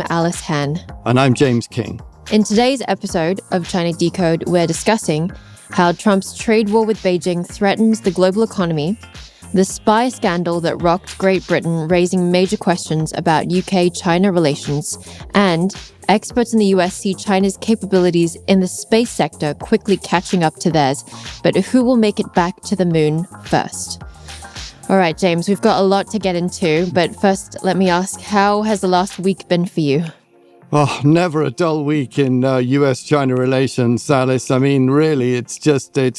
Alice Han. And I'm James King. In today's episode of China Decode, we're discussing how Trump's trade war with Beijing threatens the global economy, the spy scandal that rocked Great Britain, raising major questions about UK-China relations, and experts in the US see China's capabilities in the space sector quickly catching up to theirs. But who will make it back to the moon first? All right, James, we've got a lot to get into, but first, let me ask, how has the last week been for you? Oh, never a dull week in US-China relations, Alice. I mean, really, it's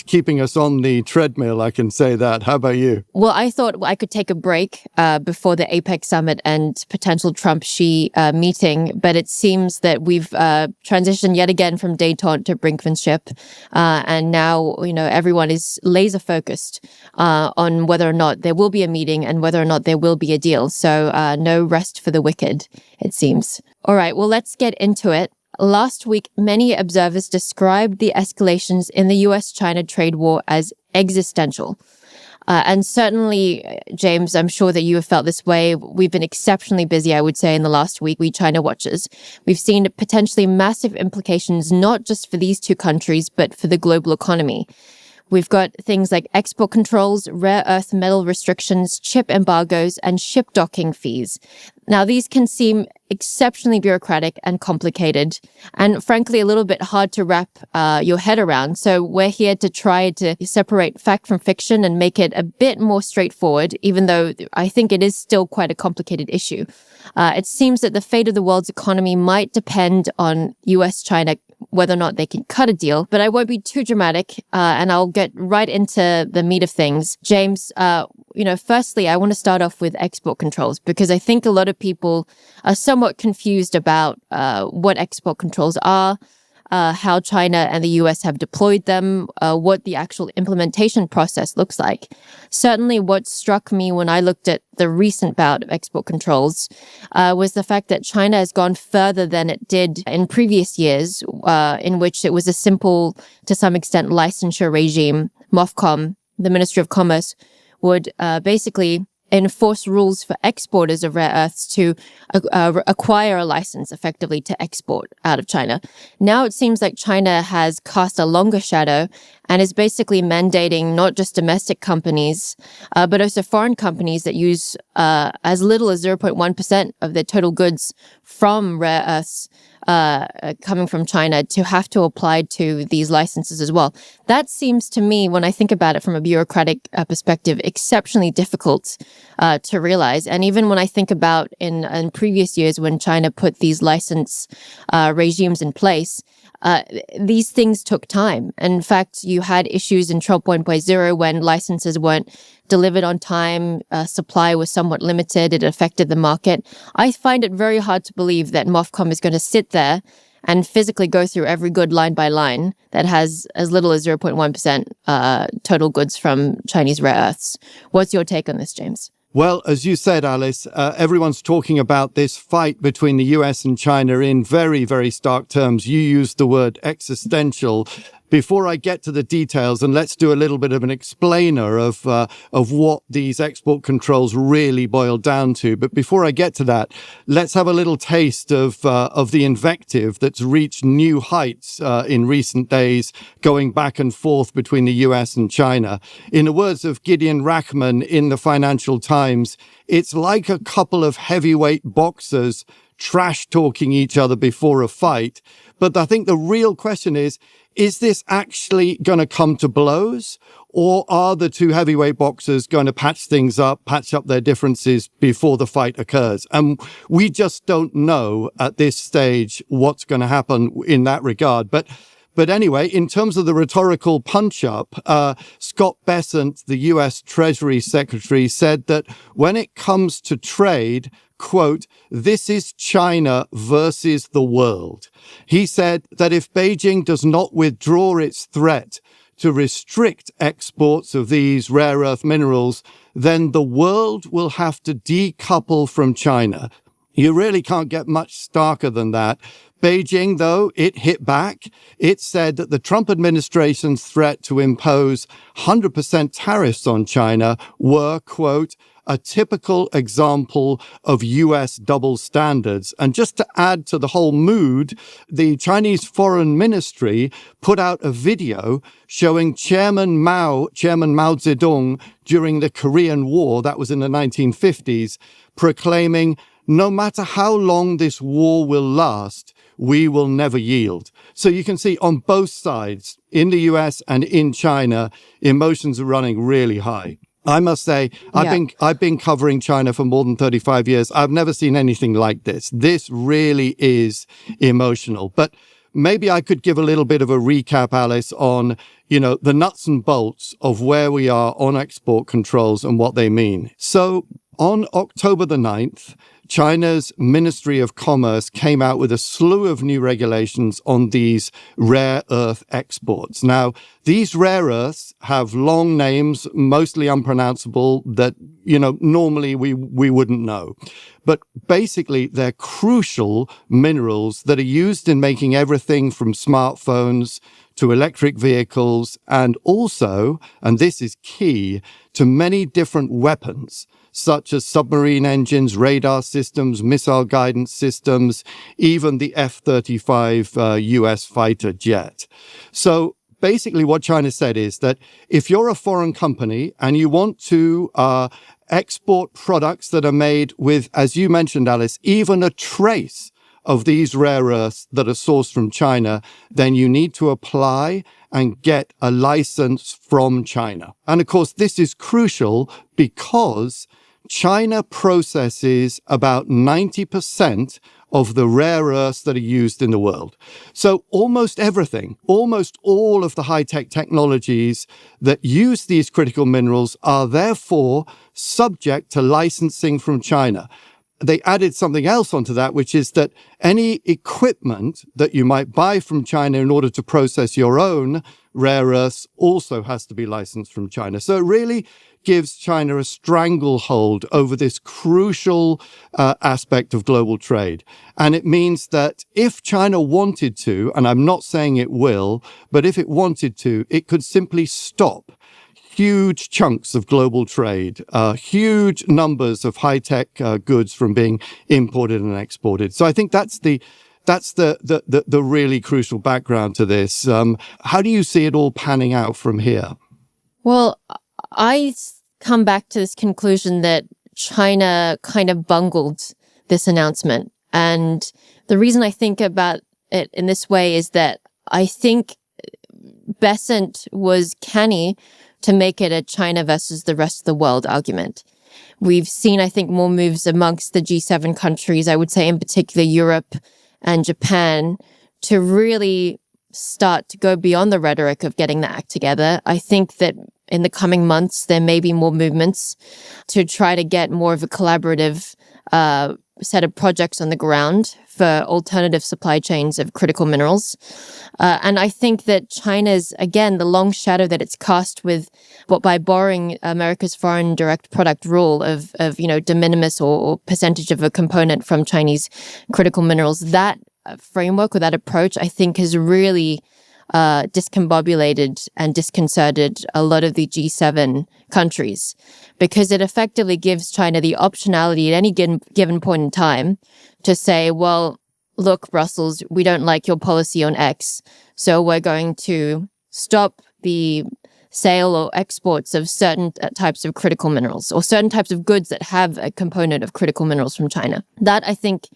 keeping us on the treadmill, I can say that. How about you? Well, I thought I could take a break before the APEC summit and potential Trump-Xi meeting, but it seems that we've transitioned yet again from détente to brinkmanship, and now, everyone is laser-focused on whether or not there will be a meeting and whether or not there will be a deal. So no rest for the wicked, it seems. All right, well, let's get into it. Last week, many observers described the escalations in the US-China trade war as existential. And certainly, James, I'm sure that you have felt this way. We've been exceptionally busy, I would say, in the last week, we China watchers. We've seen potentially massive implications, not just for these two countries, but for the global economy. We've got things like export controls, rare earth metal restrictions, chip embargoes, and ship docking fees. Now, these can seem exceptionally bureaucratic and complicated, and frankly, a little bit hard to wrap your head around. So we're here to try to separate fact from fiction and make it a bit more straightforward, even though I think it is still quite a complicated issue. It seems that the fate of the world's economy might depend on US-China, whether or not they can cut a deal, but I won't be too dramatic, and I'll get right into the meat of things. James, firstly, I want to start off with export controls, because I think a lot of people are somewhat confused about what export controls are, how China and the US have deployed them, what the actual implementation process looks like. Certainly what struck me when I looked at the recent bout of export controls was the fact that China has gone further than it did in previous years, in which it was a simple, to some extent, licensure regime. MOFCOM, the Ministry of Commerce, would basically enforce rules for exporters of rare earths to acquire a license effectively to export out of China. Now it seems like China has cast a longer shadow and is basically mandating not just domestic companies, but also foreign companies that use as little as 0.1% of their total goods from rare earths coming from China to have to apply to these licenses as well. That seems to me, when I think about it from a bureaucratic perspective, exceptionally difficult to realize. And even when I think about in previous years when China put these license regimes in place, these things took time. In fact, you had issues in Trump 1.0 when licenses weren't delivered on time, supply was somewhat limited, it affected the market. I find it very hard to believe that MOFCOM is going to sit there and physically go through every good line by line that has as little as 0.1% total goods from Chinese rare earths. What's your take on this, James? Well, as you said, Alice, everyone's talking about this fight between the US and China in very, very stark terms. You used the word existential. Before I get to the details, and let's do a little bit of an explainer of what these export controls really boil down to. But before I get to that, let's have a little taste of the invective that's reached new heights in recent days, going back and forth between the US and China. In the words of Gideon Rachman in the Financial Times, it's like a couple of heavyweight boxers trash-talking each other before a fight. But I think the real question is this actually going to come to blows? Or are the two heavyweight boxers going to patch up their differences before the fight occurs? And we just don't know at this stage what's going to happen in that regard. But anyway, in terms of the rhetorical punch-up, Scott Bessent, the US Treasury Secretary, said that when it comes to trade, quote, "This is China versus the world." He said that if Beijing does not withdraw its threat to restrict exports of these rare earth minerals, then the world will have to decouple from China. You really can't get much starker than that. Beijing, though, it hit back. It said that the Trump administration's threat to impose 100% tariffs on China were, quote, a typical example of US double standards. And just to add to the whole mood, the Chinese Foreign Ministry put out a video showing Chairman Mao Zedong during the Korean War, that was in the 1950s, proclaiming, "No matter how long this war will last, we will never yield." So you can see on both sides, in the US and in China, emotions are running really high. I must say, I've been covering China for more than 35 years. I've never seen anything like this. This really is emotional. But maybe I could give a little bit of a recap, Alice, on, the nuts and bolts of where we are on export controls and what they mean. So on October the 9th, China's Ministry of Commerce came out with a slew of new regulations on these rare earth exports. Now, these rare earths have long names, mostly unpronounceable, that, normally we wouldn't know. But basically, they're crucial minerals that are used in making everything from smartphones to electric vehicles, and also, and this is key, to many different weapons, such as submarine engines, radar systems, missile guidance systems, even the F-35 US fighter jet. So basically what China said is that if you're a foreign company and you want to export products that are made with, as you mentioned, Alice, even a trace of these rare earths that are sourced from China, then you need to apply and get a license from China. And of course, this is crucial because China processes about 90% of the rare earths that are used in the world. So almost everything, almost all of the high-tech technologies that use these critical minerals are therefore subject to licensing from China. They added something else onto that, which is that any equipment that you might buy from China in order to process your own rare earths also has to be licensed from China. So it really gives China a stranglehold over this crucial aspect of global trade. And it means that if China wanted to, and I'm not saying it will, but if it wanted to, it could simply stop huge chunks of global trade, huge numbers of high-tech goods from being imported and exported. So I think that's the really crucial background to this. How do you see it all panning out from here? Well, I come back to this conclusion that China kind of bungled this announcement. And the reason I think about it in this way is that I think Besant was canny to make it a China versus the rest of the world argument. We've seen, I think, more moves amongst the G7 countries, I would say in particular Europe and Japan, to really start to go beyond the rhetoric of getting the act together. I think that in the coming months, there may be more movements to try to get more of a collaborative set of projects on the ground for alternative supply chains of critical minerals. And I think that China's, again, the long shadow that it's cast with by borrowing America's foreign direct product rule of de minimis or percentage of a component from Chinese critical minerals, that framework or that approach, I think, has really discombobulated and disconcerted a lot of the G7 countries, because it effectively gives China the optionality at any given point in time to say, well, look, Brussels, we don't like your policy on X, so we're going to stop the sale or exports of certain types of critical minerals or certain types of goods that have a component of critical minerals from China. That, I think,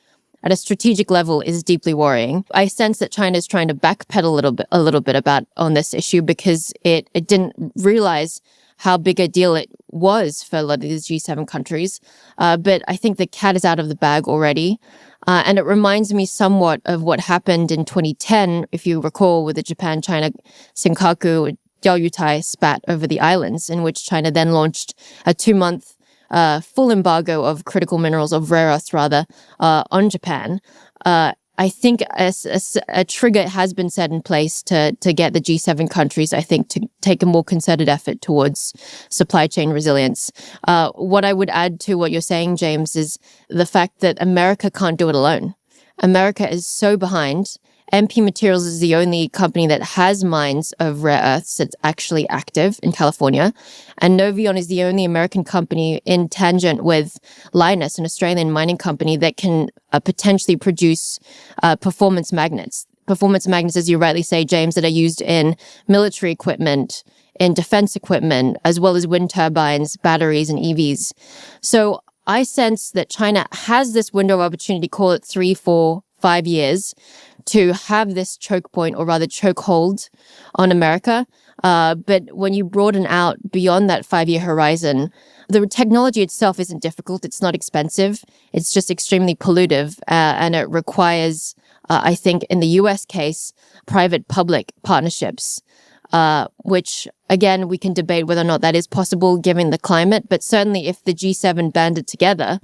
at a strategic level is deeply worrying. I sense that China is trying to backpedal a little bit about on this issue because it didn't realize how big a deal it was for a lot of these G7 countries. But I think the cat is out of the bag already. And it reminds me somewhat of what happened in 2010, if you recall, with the Japan-China Senkaku Diaoyutai spat over the islands, in which China then launched a 2-month full embargo of critical minerals, of rare earths rather, on Japan. I think a trigger has been set in place to get the G7 countries, I think, to take a more concerted effort towards supply chain resilience. What I would add to what you're saying, James, is the fact that America can't do it alone. America is so behind. MP Materials is the only company that has mines of rare earths that's actually active in California. And Novion is the only American company in tangent with Lynas, an Australian mining company that can potentially produce performance magnets. Performance magnets, as you rightly say, James, that are used in military equipment, in defense equipment, as well as wind turbines, batteries, and EVs. So I sense that China has this window of opportunity, call it 3, 4, 5 years, to have this choke point, or rather choke hold on America. But when you broaden out beyond that 5-year horizon, the technology itself isn't difficult. It's not expensive. It's just extremely pollutive. And it requires, I think, in the US case, private-public partnerships, which, again, we can debate whether or not that is possible given the climate. But certainly if the G7 banded together,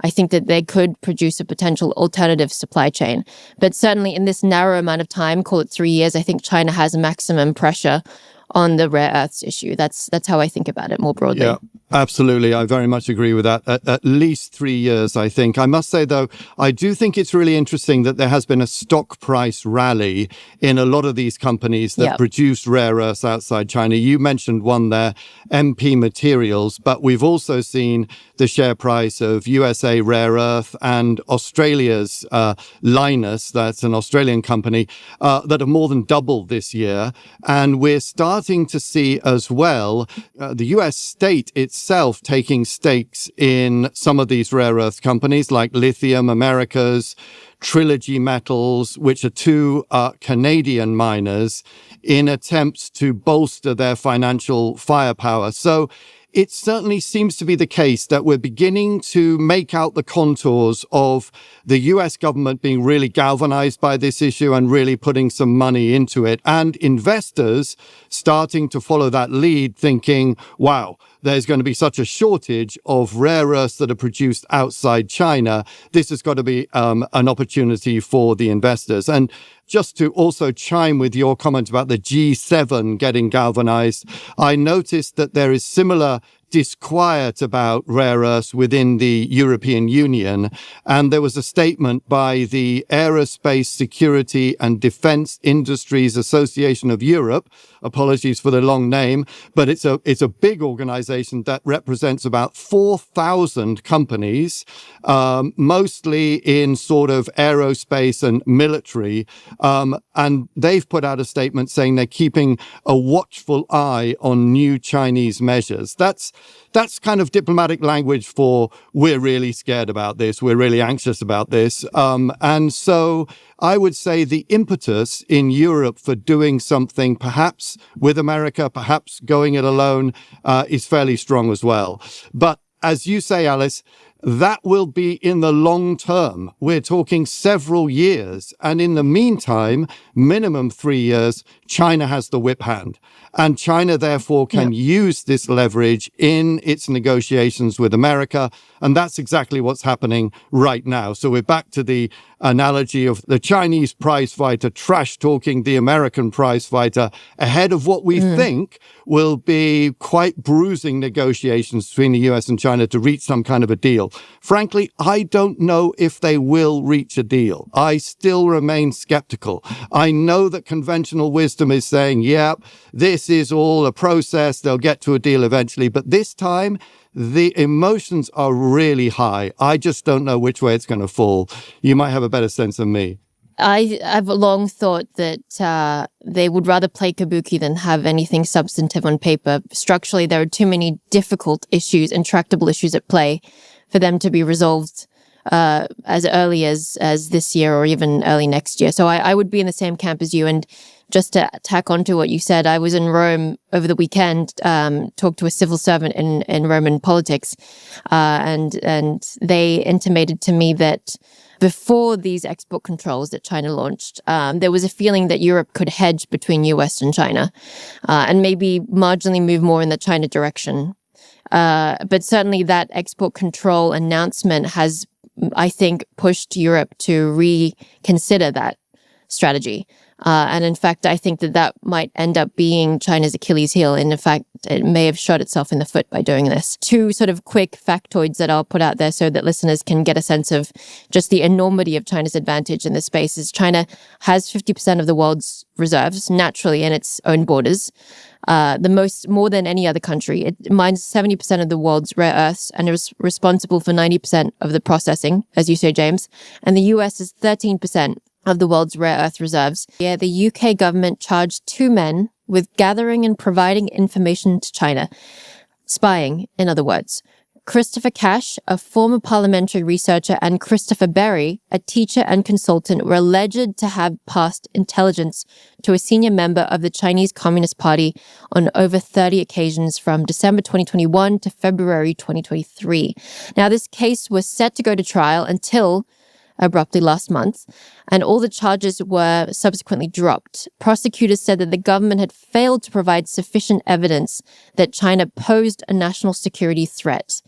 I think that they could produce a potential alternative supply chain. But certainly in this narrow amount of time, call it 3 years, I think China has maximum pressure on the rare earths issue. That's how I think about it more broadly. Yeah, absolutely. I very much agree with that. At least 3 years, I think. I must say, though, I do think it's really interesting that there has been a stock price rally in a lot of these companies that produce rare earths outside China. You mentioned one there, MP Materials, but we've also seen the share price of USA Rare Earth and Australia's Lynas, that's an Australian company, that have more than doubled this year. And we're starting to see as well the US state itself taking stakes in some of these rare earth companies like Lithium Americas, Trilogy Metals, which are two Canadian miners, in attempts to bolster their financial firepower. So it certainly seems to be the case that we're beginning to make out the contours of the US government being really galvanized by this issue and really putting some money into it, and investors starting to follow that lead, thinking, wow, there's going to be such a shortage of rare earths that are produced outside China. This has got to be an opportunity for the investors. And just to also chime with your comment about the G7 getting galvanized, I noticed that there is similar disquiet about rare earths within the European Union. And there was a statement by the Aerospace Security and Defense Industries Association of Europe. Apologies for the long name, but it's a big organization that represents about 4,000 companies, mostly in sort of aerospace and military. And they've put out a statement saying they're keeping a watchful eye on new Chinese measures. That's kind of diplomatic language for we're really scared about this. We're really anxious about this. And so I would say the impetus in Europe for doing something, perhaps with America, perhaps going it alone, is fairly strong as well. But as you say, Alice, that will be in the long term. We're talking several years. And in the meantime, minimum 3 years, China has the whip hand. And China, therefore, can use this leverage in its negotiations with America. And that's exactly what's happening right now. So we're back to the analogy of the Chinese prize fighter trash talking the American prize fighter ahead of what we think will be quite bruising negotiations between the US and China to reach some kind of a deal. Frankly, I don't know if they will reach a deal. I still remain skeptical. I know that conventional wisdom is saying, yeah, this is all a process. They'll get to a deal eventually. But this time, the emotions are really high. I just don't know which way it's going to fall. You might have a better sense than me. I've long thought that they would rather play kabuki than have anything substantive on paper. Structurally, there are too many difficult issues, intractable issues at play for them to be resolved as early as this year or even early next year. So I would be in the same camp as you. And just to tack onto what you said, I was in Rome over the weekend, talked to a civil servant in Roman politics, and they intimated to me that before these export controls that China launched, there was a feeling that Europe could hedge between US and China, and maybe marginally move more in the China direction. But certainly that export control announcement has, I think, pushed Europe to reconsider that strategy. And in fact, I think that might end up being China's Achilles heel. And in fact, it may have shot itself in the foot by doing this. Two sort of quick factoids that I'll put out there so that listeners can get a sense of just the enormity of China's advantage in this space is China has 50% of the world's reserves naturally in its own borders. More than any other country. It mines 70% of the world's rare earths and is responsible for 90% of the processing, as you say, James. And the US is 13% of the world's rare earth reserves. Yeah, the UK government charged two men with gathering and providing information to China. Spying, in other words. Christopher Cash, a former parliamentary researcher, and Christopher Berry, a teacher and consultant, were alleged to have passed intelligence to a senior member of the Chinese Communist Party on over 30 occasions from December 2021 to February 2023. Now, this case was set to go to trial until abruptly last month, and all the charges were subsequently dropped. Prosecutors said that the government had failed to provide sufficient evidence that China posed a national security threat.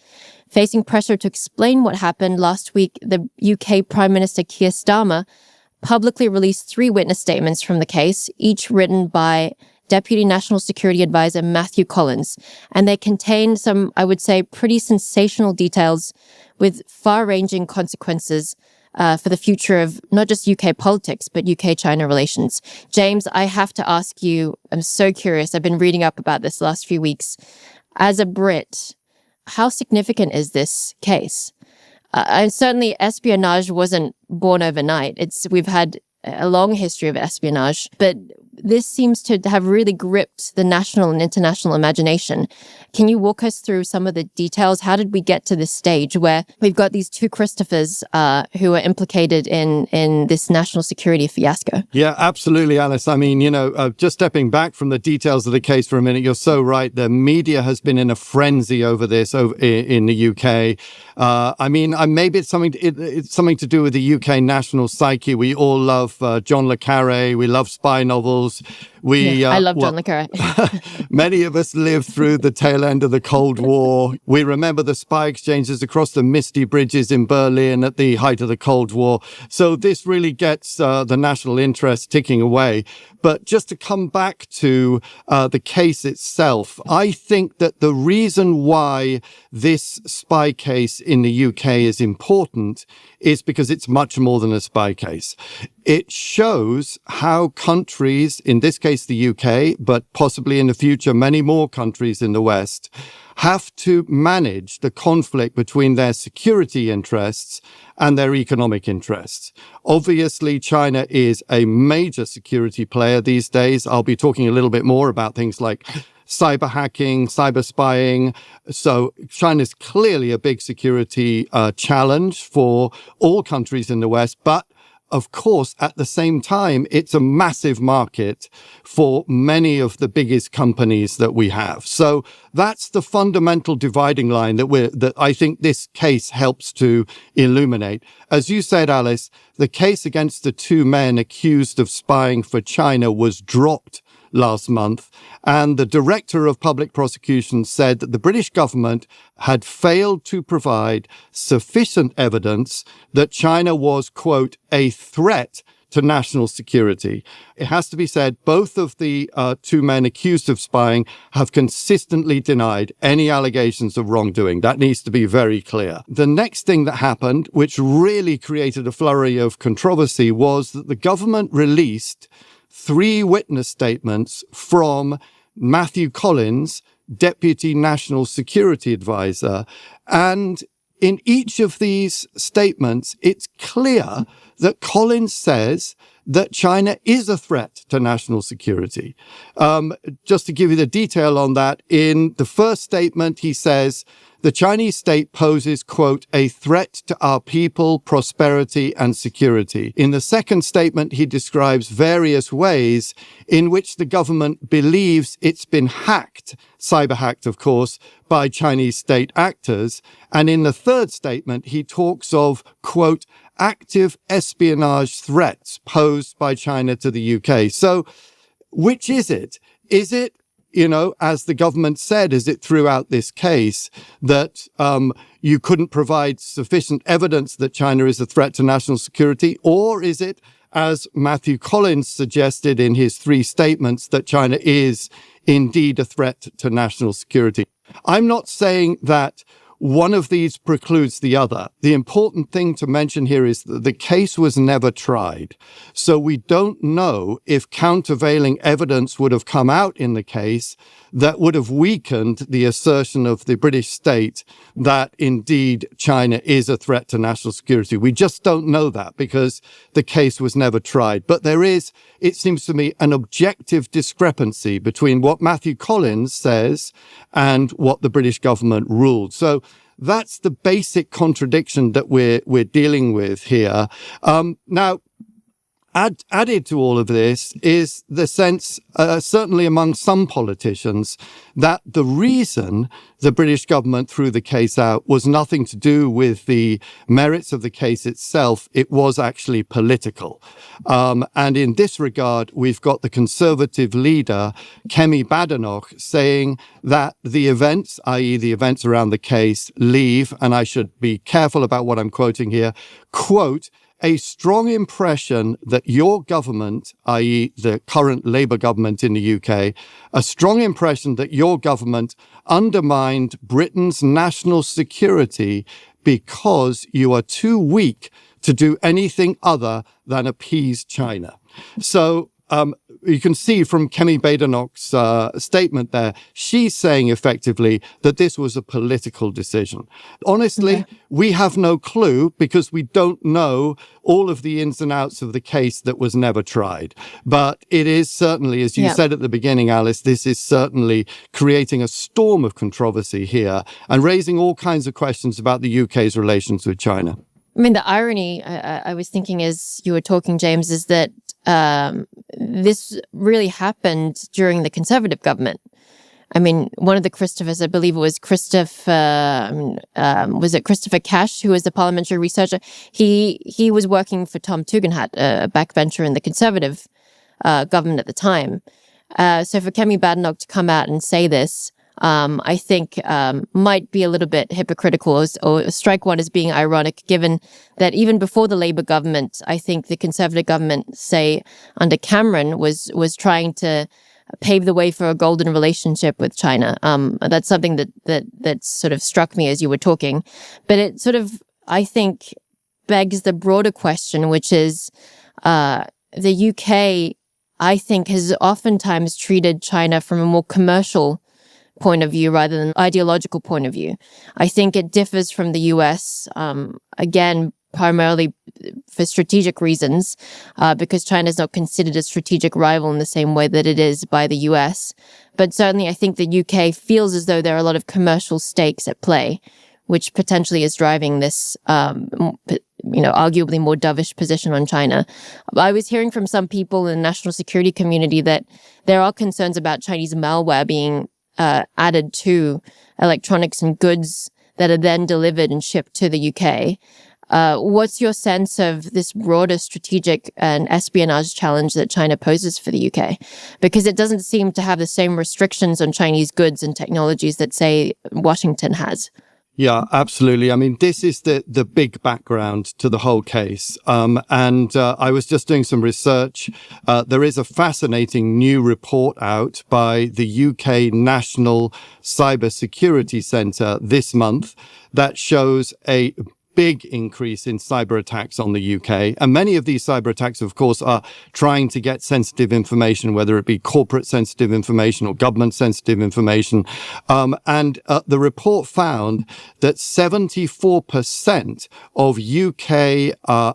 Facing pressure to explain what happened last week, the UK Prime Minister Keir Starmer publicly released 3 witness statements from the case, each written by Deputy National Security Advisor Matthew Collins, and they contain some, I would say, pretty sensational details with far-ranging consequences for the future of not just UK politics, but UK-China relations. James, I have to ask you, I'm so curious. I've been reading up about this last few weeks. As a Brit, how significant is this case? And certainly espionage wasn't born overnight. We've had a long history of espionage, but this seems to have really gripped the national and international imagination. Can you walk us through some of the details? How did we get to this stage where we've got these two Christophers who are implicated in this national security fiasco? Yeah, absolutely, Alice. I mean, just stepping back from the details of the case for a minute, you're so right. The media has been in a frenzy over this in the UK. Maybe it's something to do with the UK national psyche. We all love John le Carré. We love spy novels. I love John le Carré. Many of us lived through the tail end of the Cold War. We remember the spy exchanges across the misty bridges in Berlin at the height of the Cold War. So this really gets the national interest ticking away. But just to come back to the case itself, I think that the reason why this spy case in the UK is important is because it's much more than a spy case. It shows how countries, in this case the UK, but possibly in the future many more countries in the West, have to manage the conflict between their security interests and their economic interests. Obviously, China is a major security player these days. I'll be talking a little bit more about things like cyber hacking, cyber spying. So China's clearly a big security challenge for all countries in the West, but of course, at the same time, it's a massive market for many of the biggest companies that we have. So that's the fundamental dividing line that I think this case helps to illuminate. As you said, Alice, the case against the two men accused of spying for China was dropped last month, and the Director of Public Prosecutions said that the British government had failed to provide sufficient evidence that China was, quote, a threat to national security. It has to be said, both of the two men accused of spying have consistently denied any allegations of wrongdoing. That needs to be very clear. The next thing that happened, which really created a flurry of controversy, was that the government released 3 witness statements from Matthew Collins, Deputy National Security Advisor. And in each of these statements, it's clear that Collins says that China is a threat to national security. Just to give you the detail on that, in the first statement, he says, the Chinese state poses, quote, a threat to our people, prosperity, and security. In the second statement, he describes various ways in which the government believes it's been hacked, cyber hacked, of course, by Chinese state actors. And in the third statement, he talks of, quote, active espionage threats posed by China to the UK. So which is it? Is it, as the government said, is it throughout this case that you couldn't provide sufficient evidence that China is a threat to national security? Or is it, as Matthew Collins suggested in his 3 statements, that China is indeed a threat to national security. I'm not saying that one of these precludes the other. The important thing to mention here is that the case was never tried. So we don't know if countervailing evidence would have come out in the case that would have weakened the assertion of the British state that indeed China is a threat to national security. We just don't know that because the case was never tried. But there is, it seems to me, an objective discrepancy between what Matthew Collins says and what the British government ruled. So that's the basic contradiction that we're dealing with here. Now, added to all of this is the sense, certainly among some politicians, that the reason the British government threw the case out was nothing to do with the merits of the case itself. It was actually political. And in this regard, we've got the Conservative leader, Kemi Badenoch, saying that the events, i.e. the events around the case, leave, and I should be careful about what I'm quoting here, quote, a strong impression that your government, i.e. the current Labour government in the UK, a strong impression that your government undermined Britain's national security because you are too weak to do anything other than appease China. So you can see from Kemi Badenoch's statement there, she's saying effectively that this was a political decision. Honestly, we have no clue because we don't know all of the ins and outs of the case that was never tried. But it is certainly, as you said at the beginning, Alice, this is certainly creating a storm of controversy here and raising all kinds of questions about the UK's relations with China. I mean, the irony I was thinking as you were talking, James, is that this really happened during the Conservative government. I mean, one of the Christophers, I believe it was was it Christopher Cash, who was the parliamentary researcher? He was working for Tom Tugendhat, a backbencher in the Conservative government at the time. So for Kemi Badenoch to come out and say this, I think might be a little bit hypocritical or strike one as being ironic, given that even before the Labour government, I think the Conservative government, say under Cameron, was trying to pave the way for a golden relationship with China. That's something that sort of struck me as you were talking, but it sort of, I think, begs the broader question, which is the UK, I think, has oftentimes treated China from a more commercial point of view rather than ideological point of view. I think it differs from the US, again, primarily for strategic reasons, because China is not considered a strategic rival in the same way that it is by the US. But certainly I think the UK feels as though there are a lot of commercial stakes at play, which potentially is driving this, arguably more dovish position on China. I was hearing from some people in the national security community that there are concerns about Chinese malware being added to electronics and goods that are then delivered and shipped to the UK. What's your sense of this broader strategic and espionage challenge that China poses for the UK? Because it doesn't seem to have the same restrictions on Chinese goods and technologies that, say, Washington has. Yeah, absolutely. I mean, this is the big background to the whole case. I was just doing some research. There is a fascinating new report out by the UK National Cybersecurity Centre this month that shows a big increase in cyber attacks on the UK. And many of these cyber attacks, of course, are trying to get sensitive information, whether it be corporate sensitive information or government sensitive information. The report found that 74% of UK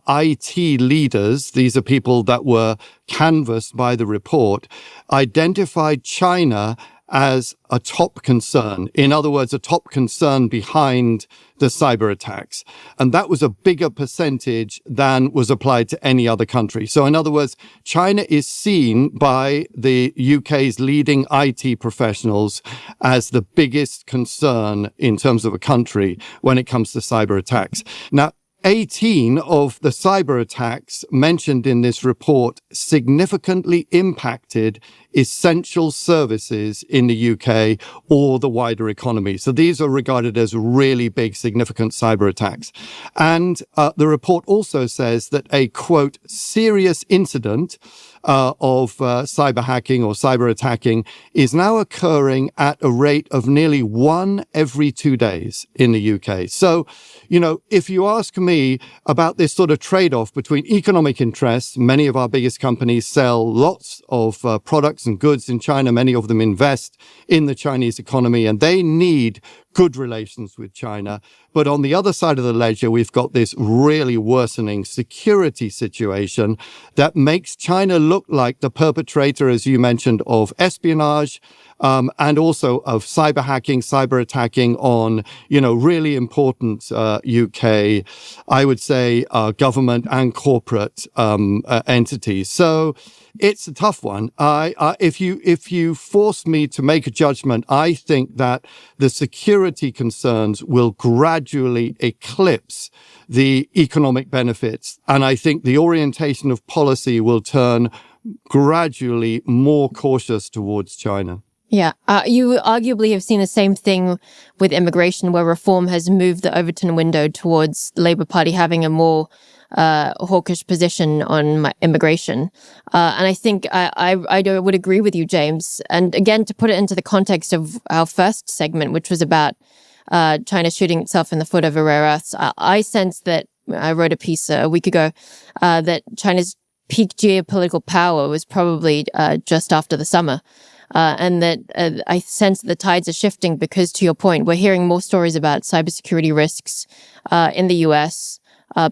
IT leaders, these are people that were canvassed by the report, identified China as a top concern. In other words, a top concern behind the cyber attacks. And that was a bigger percentage than was applied to any other country. So in other words, China is seen by the UK's leading IT professionals as the biggest concern in terms of a country when it comes to cyber attacks. Now, 18 of the cyber attacks mentioned in this report significantly impacted essential services in the UK or the wider economy. So these are regarded as really big, significant cyber attacks. And the report also says that a, quote, serious incident of cyber hacking or cyber attacking is now occurring at a rate of nearly 1 every 2 days in the UK. So, if you ask me about this sort of trade-off between economic interests, many of our biggest companies sell lots of products and goods in China. Many of them invest in the Chinese economy, and they need good relations with China. But on the other side of the ledger, we've got this really worsening security situation that makes China look like the perpetrator, as you mentioned, of espionage, and also of cyber hacking, cyber attacking on, really important UK, I would say, government and corporate entities. So it's a tough one. If you force me to make a judgment, I think that the security concerns will gradually eclipse the economic benefits, and I think the orientation of policy will turn gradually more cautious towards China. Yeah. You arguably have seen the same thing with immigration, where reform has moved the Overton window towards the Labour Party having a more hawkish position on immigration. And I think I would agree with you, James. And again, to put it into the context of our first segment, which was about China shooting itself in the foot over rare earths, I sense that, I wrote a piece a week ago, that China's peak geopolitical power was probably just after the summer. And that I sense that the tides are shifting because, to your point, we're hearing more stories about cybersecurity risks in the US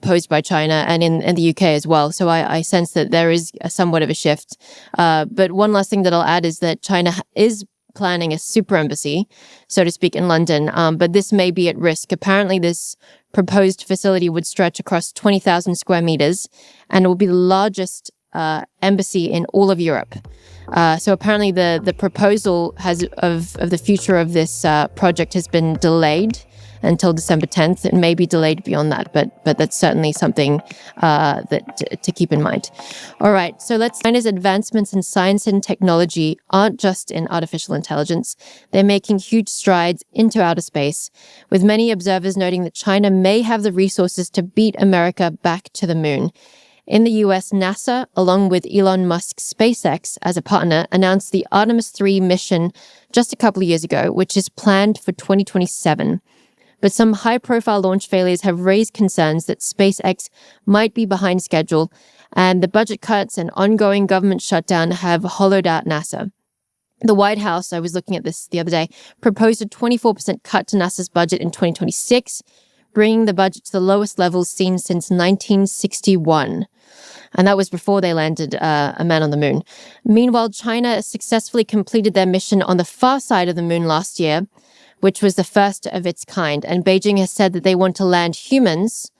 posed by China and in the UK as well. So I sense that there is somewhat of a shift. But one last thing that I'll add is that China is planning a super embassy, so to speak, in London. But this may be at risk. Apparently, this proposed facility would stretch across 20,000 square meters, and it will be the largest embassy in all of Europe. So apparently the proposal of the future of this project has been delayed until December 10th. It may be delayed beyond that, but that's certainly something to keep in mind. All right, so China's advancements in science and technology aren't just in artificial intelligence. They're making huge strides into outer space, with many observers noting that China may have the resources to beat America back to the moon. In the US, NASA, along with Elon Musk's SpaceX as a partner, announced the Artemis 3 mission just a couple of years ago, which is planned for 2027. But some high-profile launch failures have raised concerns that SpaceX might be behind schedule, and the budget cuts and ongoing government shutdown have hollowed out NASA. The White House, I was looking at this the other day, proposed a 24% cut to NASA's budget in 2026, bringing the budget to the lowest levels seen since 1961. And that was before they landed a man on the moon. Meanwhile, China successfully completed their mission on the far side of the moon last year, which was the first of its kind. And Beijing has said that they want to land humans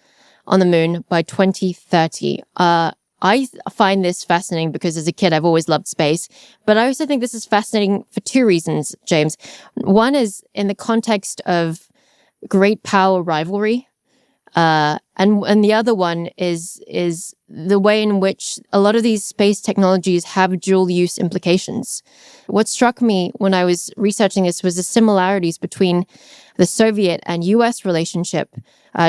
on the moon by 2030. I find this fascinating because as a kid, I've always loved space. But I also think this is fascinating for two reasons, James. One is in the context of great power rivalry. And the other one is the way in which a lot of these space technologies have dual use implications. What struck me when I was researching this was the similarities between the Soviet and US relationship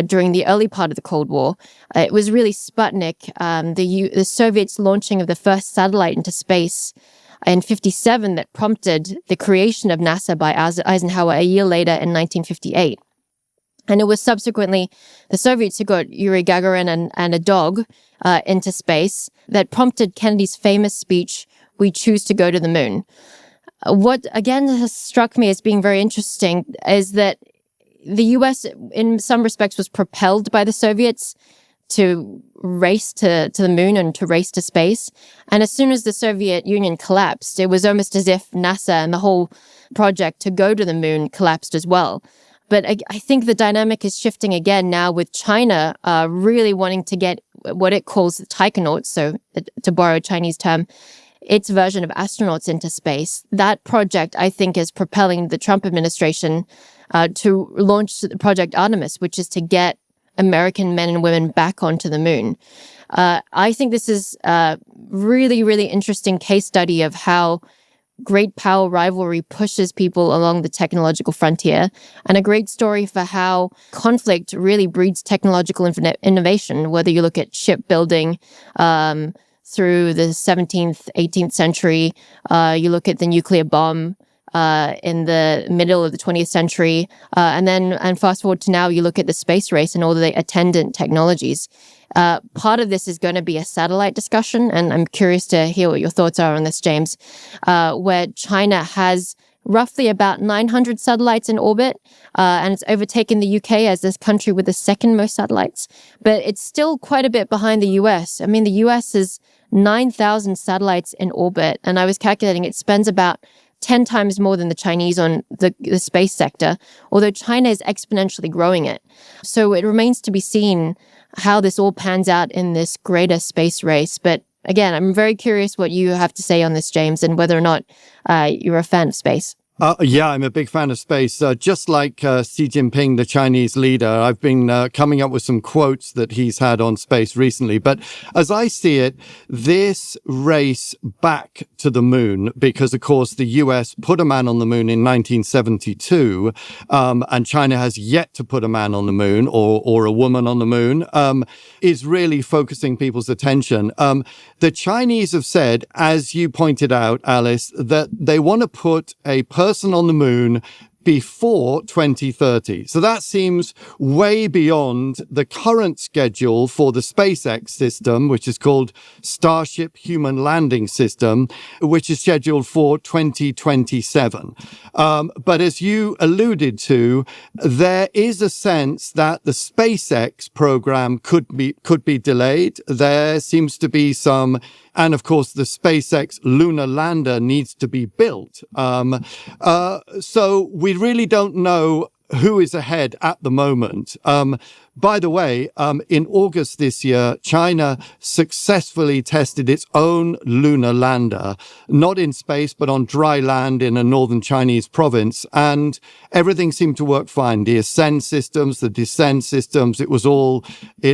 during the early part of the Cold War. It was really Sputnik, the Soviets launching of the first satellite into space in 1957 that prompted the creation of NASA by Eisenhower a year later in 1958. And it was subsequently the Soviets who got Yuri Gagarin and a dog into space that prompted Kennedy's famous speech, "We choose to go to the moon." What, again, has struck me as being very interesting is that the US, in some respects, was propelled by the Soviets to race to the moon and to race to space. And as soon as the Soviet Union collapsed, it was almost as if NASA and the whole project to go to the moon collapsed as well. But I think the dynamic is shifting again now with China really wanting to get what it calls taikonauts, so to borrow a Chinese term, its version of astronauts into space. That project, I think, is propelling the Trump administration to launch Project Artemis, which is to get American men and women back onto the moon. I think this is a really, really interesting case study of how great power rivalry pushes people along the technological frontier, and a great story for how conflict really breeds technological innovation, whether you look at shipbuilding through the 17th, 18th century, you look at the nuclear bomb in the middle of the 20th century, and fast forward to now, you look at the space race and all the attendant technologies. Part of this is going to be a satellite discussion, and I'm curious to hear what your thoughts are on this, James, where China has roughly about 900 satellites in orbit, and it's overtaken the UK as this country with the second most satellites, but it's still quite a bit behind the US. I mean, the US is 9,000 satellites in orbit, and I was calculating it spends about 10 times more than the Chinese on the space sector, although China is exponentially growing it. So it remains to be seen how this all pans out in this greater space race. But again, I'm very curious what you have to say on this, James, and whether or not you're a fan of space. Yeah, I'm a big fan of space. Just like Xi Jinping, the Chinese leader, I've been coming up with some quotes that he's had on space recently. But as I see it, this race back to the moon, because, of course, the US put a man on the moon in 1972, and China has yet to put a man on the moon or a woman on the moon, is really focusing people's attention. The Chinese have said, as you pointed out, Alice, that they want to put a person on the moon before 2030. So that seems way beyond the current schedule for the SpaceX system, which is called Starship Human Landing System, which is scheduled for 2027. But as you alluded to, there is a sense that the SpaceX program could be delayed. There seems to be some, and of course, the SpaceX lunar lander needs to be built. So we really don't know who is ahead at the moment. By the way, in August this year, China successfully tested its own lunar lander, not in space, but on dry land in a northern Chinese province. And everything seemed to work fine. The ascent systems, the descent systems, it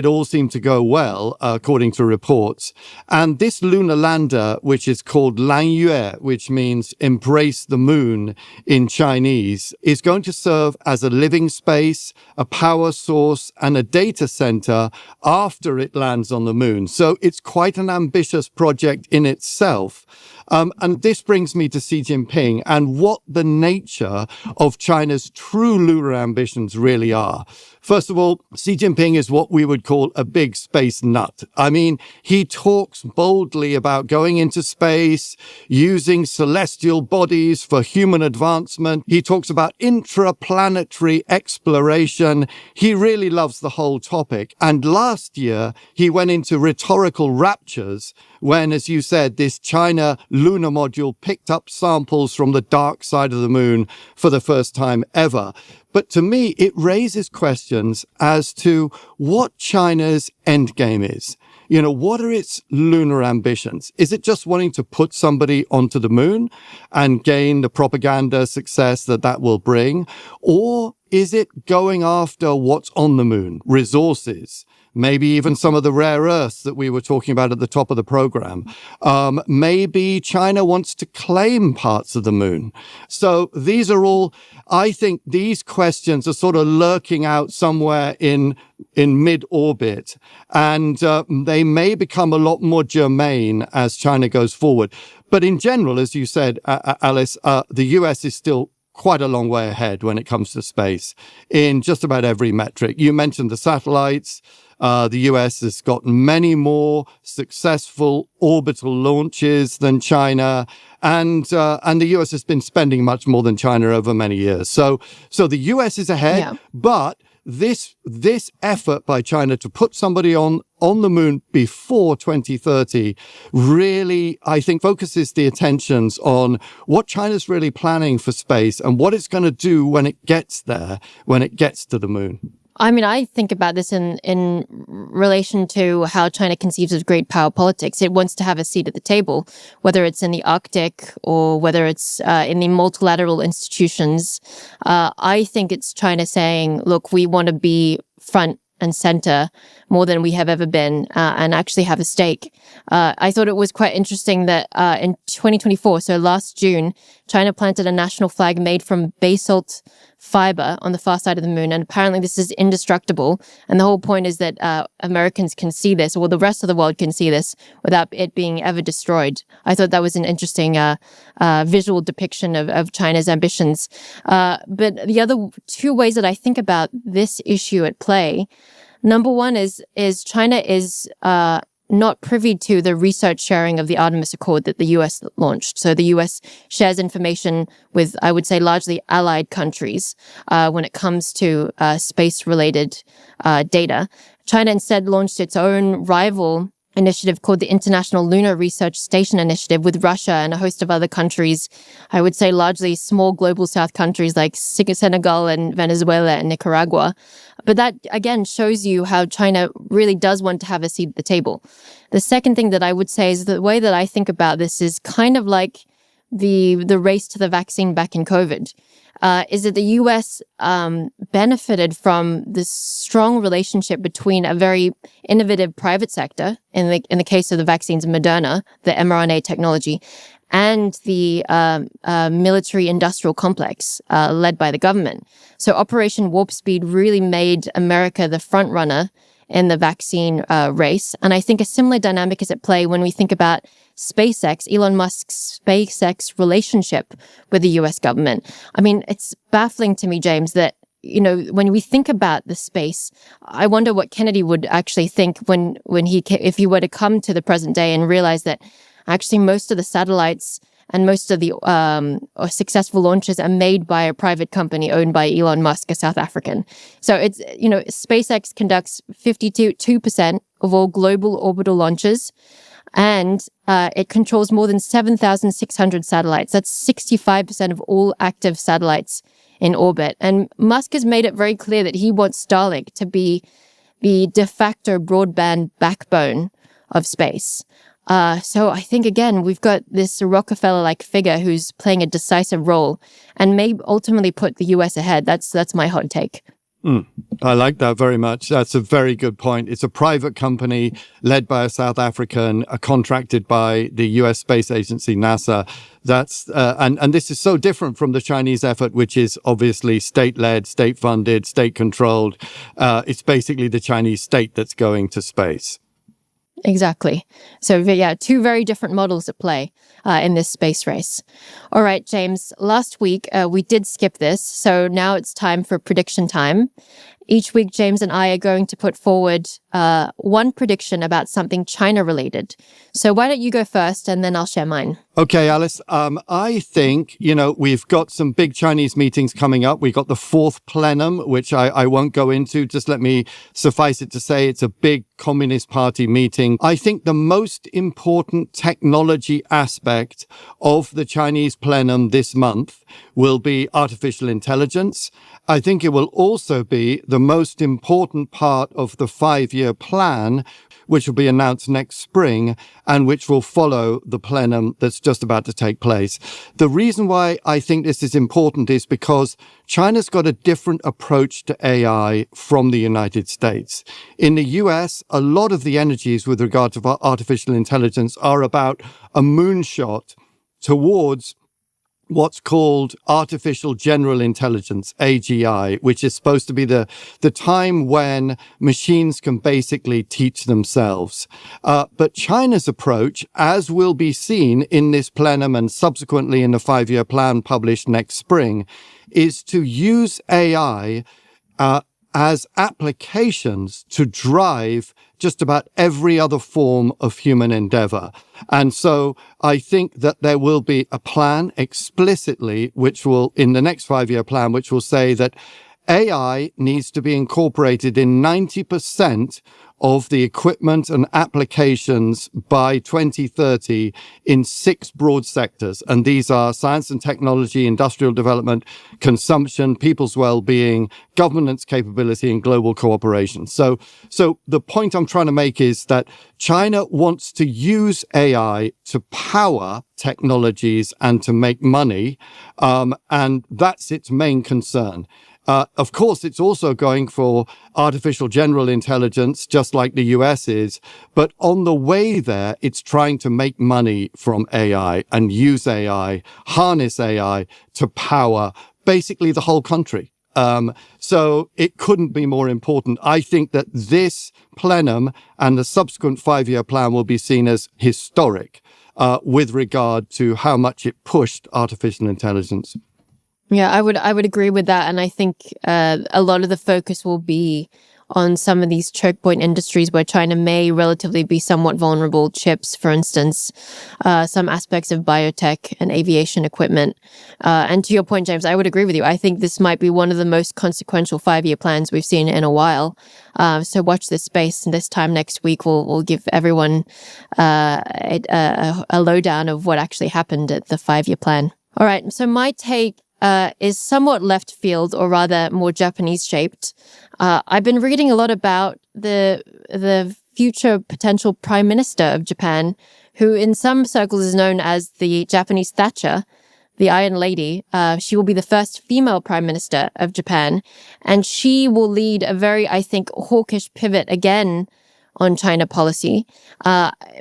all seemed to go well, according to reports. And this lunar lander, which is called Lanyue, which means embrace the moon in Chinese, is going to serve as a living space, a power source, and a data center after it lands on the moon. So it's quite an ambitious project in itself. And this brings me to Xi Jinping and what the nature of China's true lunar ambitions really are. First of all, Xi Jinping is what we would call a big space nut. I mean, he talks boldly about going into space, using celestial bodies for human advancement. He talks about intraplanetary exploration. He really loves the whole topic. And last year, he went into rhetorical raptures when, as you said, this China lunar module picked up samples from the dark side of the moon for the first time ever. But to me, it raises questions as to what China's endgame is. You know, what are its lunar ambitions? Is it just wanting to put somebody onto the moon and gain the propaganda success that will bring? Or is it going after what's on the moon? Resources, maybe even some of the rare earths that we were talking about at the top of the program. Maybe China wants to claim parts of the moon. So these are all, I think these questions are sort of lurking out somewhere in mid-orbit, and they may become a lot more germane as China goes forward. But in general, as you said, Alice, the US is still quite a long way ahead when it comes to space in just about every metric. You mentioned the satellites. The US has got many more successful orbital launches than China, and the US has been spending much more than China over many years. So the US is ahead, yeah. But this effort by China to put somebody on the moon before 2030 really, I think, focuses the attentions on what China's really planning for space and what it's going to do when it gets there, when it gets to the moon. I mean, I think about this in relation to how China conceives of great power politics. It wants to have a seat at the table, whether it's in the Arctic or whether it's in the multilateral institutions. I think it's China saying, look, we want to be front and center more than we have ever been, and actually have a stake. I thought it was quite interesting that in 2024, so last June, China planted a national flag made from basalt fiber on the far side of the moon. And apparently this is indestructible. And the whole point is that Americans can see this, or the rest of the world can see this without it being ever destroyed. I thought that was an interesting visual depiction of China's ambitions. But the other two ways that I think about this issue at play, number one is China is not privy to the research sharing of the Artemis Accord that the US launched. So the US shares information with, I would say, largely allied countries when it comes to space-related data. China instead launched its own rival initiative called the International Lunar Research Station Initiative with Russia and a host of other countries, I would say largely small global south countries like Senegal and Venezuela and Nicaragua. But that, again, shows you how China really does want to have a seat at the table. The second thing that I would say is the way that I think about this is kind of like the race to the vaccine back in COVID. Is that the US benefited from this strong relationship between a very innovative private sector, in the case of the vaccines of Moderna, the mRNA technology, and the military industrial complex led by the government. So Operation Warp Speed really made America the front runner in the vaccine race. And I think a similar dynamic is at play when we think about SpaceX, Elon Musk's SpaceX relationship with the US government. I mean, it's baffling to me, James, that, you know, when we think about the space, I wonder what Kennedy would actually think if he were to come to the present day and realize that actually most of the satellites and most of the successful launches are made by a private company owned by Elon Musk, a South African. So it's, you know, SpaceX conducts 52% of all global orbital launches, and it controls more than 7,600 satellites. That's 65% of all active satellites in orbit. And Musk has made it very clear that he wants Starlink to be the de facto broadband backbone of space. So I think, again, we've got this Rockefeller-like figure who's playing a decisive role and may ultimately put the US ahead. That's my hot take. I like that very much. That's a very good point. It's a private company led by a South African, contracted by the US Space Agency, NASA. That's and this is so different from the Chinese effort, which is obviously state-led, state-funded, state-controlled. It's basically the Chinese state that's going to space. Exactly. So yeah, two very different models at play in this space race. All right, James, last week we did skip this, so now it's time for prediction time. Each week, James and I are going to put forward one prediction about something China-related. So why don't you go first, and then I'll share mine. Okay, Alice. I think, we've got some big Chinese meetings coming up. We've got the fourth plenum, which I won't go into. Just let me suffice it to say it's a big Communist Party meeting. I think the most important technology aspect of the Chinese plenum this month will be artificial intelligence. I think it will also be the most important part of the 5-year plan, which will be announced next spring and which will follow the plenum that's just about to take place. The reason why I think this is important is because China's got a different approach to AI from the United States. In the US, a lot of the energies with regard to artificial intelligence are about a moonshot towards what's called artificial general intelligence, AGI, which is supposed to be the time when machines can basically teach themselves. But China's approach, as will be seen in this plenum and subsequently in the 5-year plan published next spring, is to use AI as applications to drive just about every other form of human endeavor. And so I think that there will be a plan explicitly, which will, in the next 5-year plan, which will say that AI needs to be incorporated in 90% of the equipment and applications by 2030 in 6 broad sectors. And these are science and technology, industrial development, consumption, people's well-being, governance capability, and global cooperation. So the point I'm trying to make is that China wants to use AI to power technologies and to make money. And that's its main concern. Of course, it's also going for artificial general intelligence, just like the US is. But on the way there, it's trying to make money from AI and use AI, harness AI to power basically the whole country. So it couldn't be more important. I think that this plenum and the subsequent 5-year plan will be seen as historic with regard to how much it pushed artificial intelligence. Yeah, I would agree with that. And I think a lot of the focus will be on some of these choke point industries where China may relatively be somewhat vulnerable. Chips, for instance, some aspects of biotech and aviation equipment. And to your point, James, I would agree with you. I think this might be one of the most consequential 5-year plans we've seen in a while. So watch this space. And this time next week, we'll give everyone a lowdown of what actually happened at the 5-year plan. All right. So my take is somewhat left field, or rather more Japanese shaped. I've been reading a lot about the future potential prime minister of Japan, who in some circles is known as the Japanese Thatcher, the Iron Lady. She will be the first female prime minister of Japan, and she will lead a very, I think, hawkish pivot again on China policy.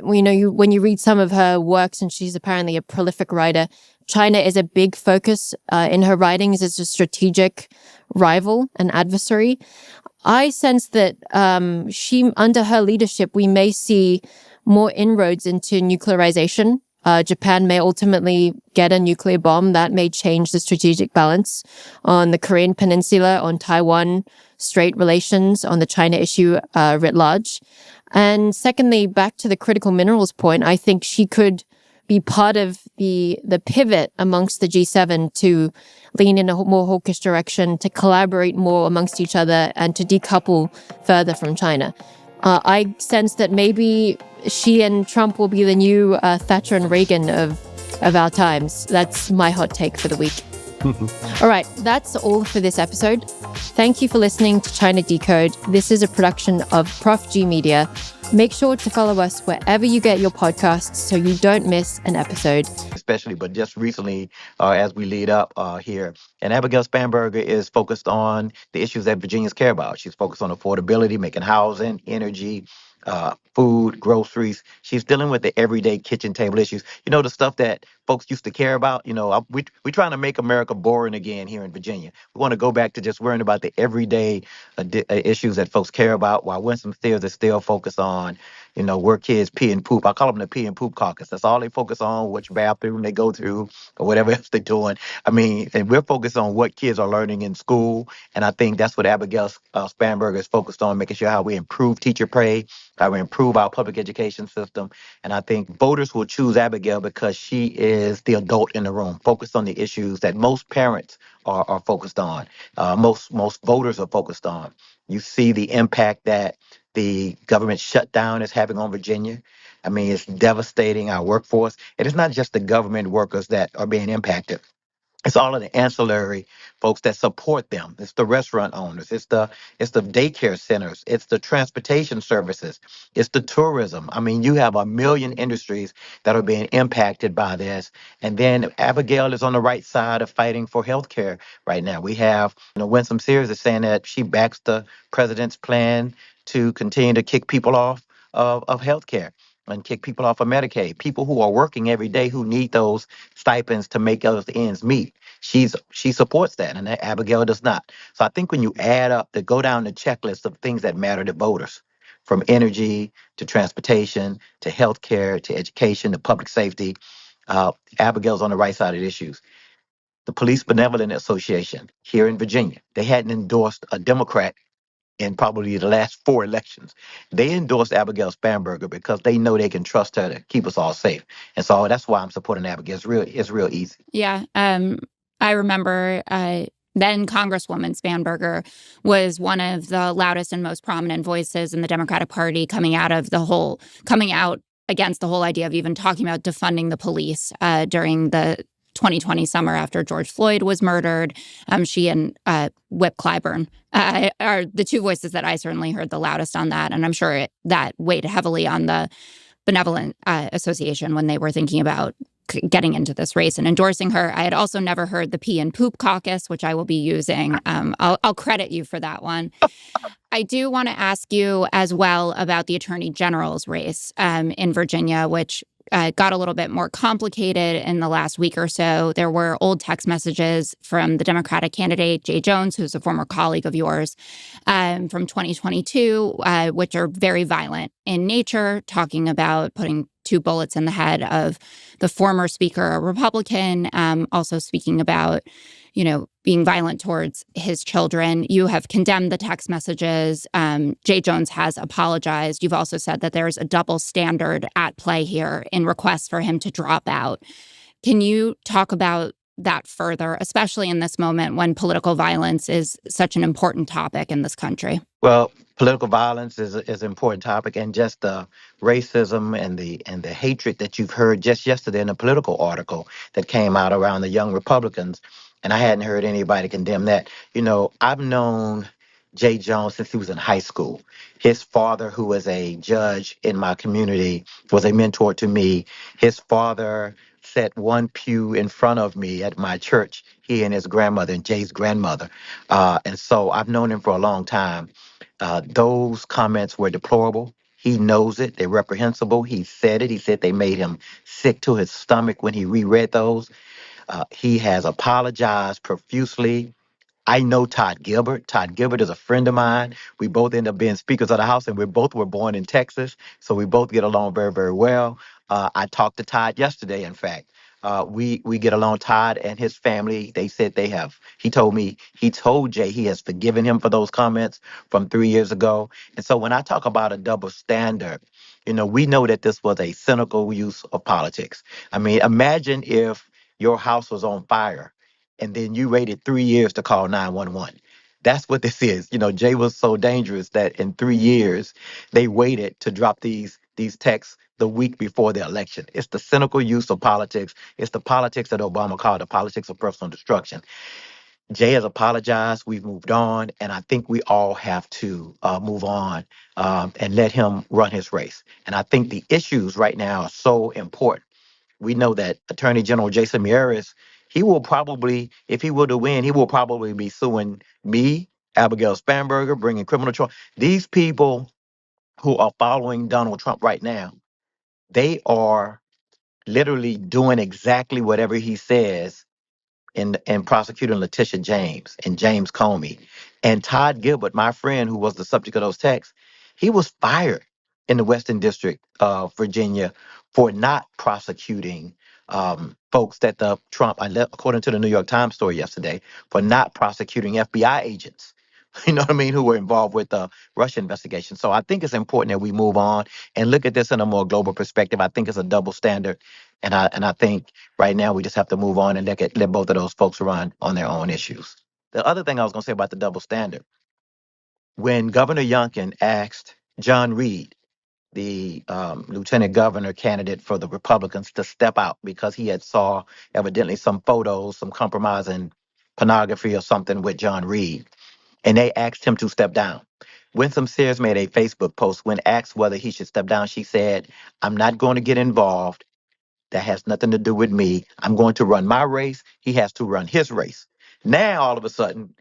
When you read some of her works, and she's apparently a prolific writer, China is a big focus in her writings as a strategic rival and adversary. I sense that under her leadership, we may see more inroads into nuclearization. Japan may ultimately get a nuclear bomb that may change the strategic balance on the Korean Peninsula, on Taiwan Strait relations, on the China issue writ large. And secondly, back to the critical minerals point, I think she could be part of the pivot amongst the G7 to lean in a more hawkish direction, to collaborate more amongst each other, and to decouple further from China. I sense that maybe she and Trump will be the new Thatcher and Reagan of our times. That's my hot take for the week. All right, that's all for this episode. Thank you for listening to China Decode. This is a production of Prof G Media. Make sure to follow us wherever you get your podcasts so you don't miss an episode. Especially, but just recently, as we lead up here, and Abigail Spanberger is focused on the issues that Virginians care about. She's focused on affordability, making housing, energy, food, groceries. She's dealing with the everyday kitchen table issues. You know, the stuff that folks used to care about. You know, we're trying to make America boring again here in Virginia. We want to go back to just worrying about the everyday issues that folks care about, while Winston Steers is still focused on, you know, where kids pee and poop. I call them the pee and poop caucus. That's all they focus on, which bathroom they go to or whatever else they're doing. I mean, and we're focused on what kids are learning in school. And I think that's what Abigail Spanberger is focused on, making sure how we improve teacher pay, how we improve our public education system. And I think voters will choose Abigail because she is the adult in the room, focused on the issues that most parents are focused on, most voters are focused on. You see the impact that the government shutdown is having on Virginia. I mean, it's devastating our workforce. And it's not just the government workers that are being impacted. It's all of the ancillary folks that support them. It's the restaurant owners. It's the daycare centers. It's the transportation services. It's the tourism. I mean, you have a million industries that are being impacted by this. And then Abigail is on the right side of fighting for health care right now. We have, Winsome Sears is saying that she backs the president's plan to continue to kick people off of health care and kick people off of Medicaid. People who are working every day who need those stipends to make those ends meet. She supports that, and Abigail does not. So I think when you add up, go down the checklist of things that matter to voters, from energy to transportation to healthcare to education to public safety, Abigail's on the right side of the issues. The Police Benevolent Association here in Virginia, they hadn't endorsed a Democrat in probably the last 4 elections. They endorsed Abigail Spanberger because they know they can trust her to keep us all safe. And so that's why I'm supporting Abigail. It's real easy. Yeah. I remember then Congresswoman Spanberger was one of the loudest and most prominent voices in the Democratic Party coming out against the whole idea of even talking about defunding the police during the 2020 summer after George Floyd was murdered. She and Whip Clyburn are the two voices that I certainly heard the loudest on that. And I'm sure that weighed heavily on the Benevolent Association when they were thinking about getting into this race and endorsing her. I had also never heard the Pee and Poop Caucus, which I will be using. I'll credit you for that one. I do want to ask you as well about the Attorney General's race in Virginia, which got a little bit more complicated in the last week or so. There were old text messages from the Democratic candidate, Jay Jones, who's a former colleague of yours, from 2022, which are very violent in nature, talking about putting 2 bullets in the head of the former speaker, a Republican, also speaking about, being violent towards his children. You have condemned the text messages. Jay Jones has apologized. You've also said that there's a double standard at play here in requests for him to drop out. Can you talk about that further, especially in this moment when political violence is such an important topic in this country? Well, political violence is an important topic, and just the racism and the hatred that you've heard just yesterday in a political article that came out around the young Republicans, and I hadn't heard anybody condemn that. I've known Jay Jones since he was in high school. His father, who was a judge in my community, was a mentor to me. His father sat one pew in front of me at my church, he and his grandmother and Jay's grandmother. And so I've known him for a long time. Those comments were deplorable. He knows it. They're reprehensible. He said it. He said they made him sick to his stomach when he reread those. He has apologized profusely. I know Todd Gilbert. Todd Gilbert is a friend of mine. We both end up being speakers of the House, and we both were born in Texas, so we both get along very, very well. I talked to Todd yesterday, in fact. We get along. Todd and his family, they said they have. He told Jay he has forgiven him for those comments from 3 years ago. And so when I talk about a double standard, we know that this was a cynical use of politics. I mean, imagine if your house was on fire and then you waited 3 years to call 911. That's what this is. Jay was so dangerous that in 3 years, they waited to drop these texts the week before the election. It's the cynical use of politics. It's the politics that Obama called the politics of personal destruction. Jay has apologized. We've moved on. And I think we all have to move on and let him run his race. And I think the issues right now are so important. We know that Attorney General Jason Miyares, he will probably, if he were to win, he will probably be suing me, Abigail Spanberger, bringing criminal charge. These people who are following Donald Trump right now, they are literally doing exactly whatever he says in prosecuting Letitia James and James Comey. And Todd Gilbert, my friend who was the subject of those texts, he was fired in the Western District of Virginia for not prosecuting folks that the Trump, according to the New York Times story yesterday, for not prosecuting FBI agents. You know what I mean? Who were involved with the Russia investigation. So I think it's important that we move on and look at this in a more global perspective. I think it's a double standard. And I think right now we just have to move on and let both of those folks run on their own issues. The other thing I was going to say about the double standard, when Governor Youngkin asked John Reed, the lieutenant governor candidate for the Republicans, to step out because he had saw evidently some photos, some compromising pornography or something with John Reed, and they asked him to step down. Winsome Sears made a Facebook post when asked whether he should step down. She said, "I'm not going to get involved. That has nothing to do with me. I'm going to run my race. He has to run his race." Now, all of a sudden,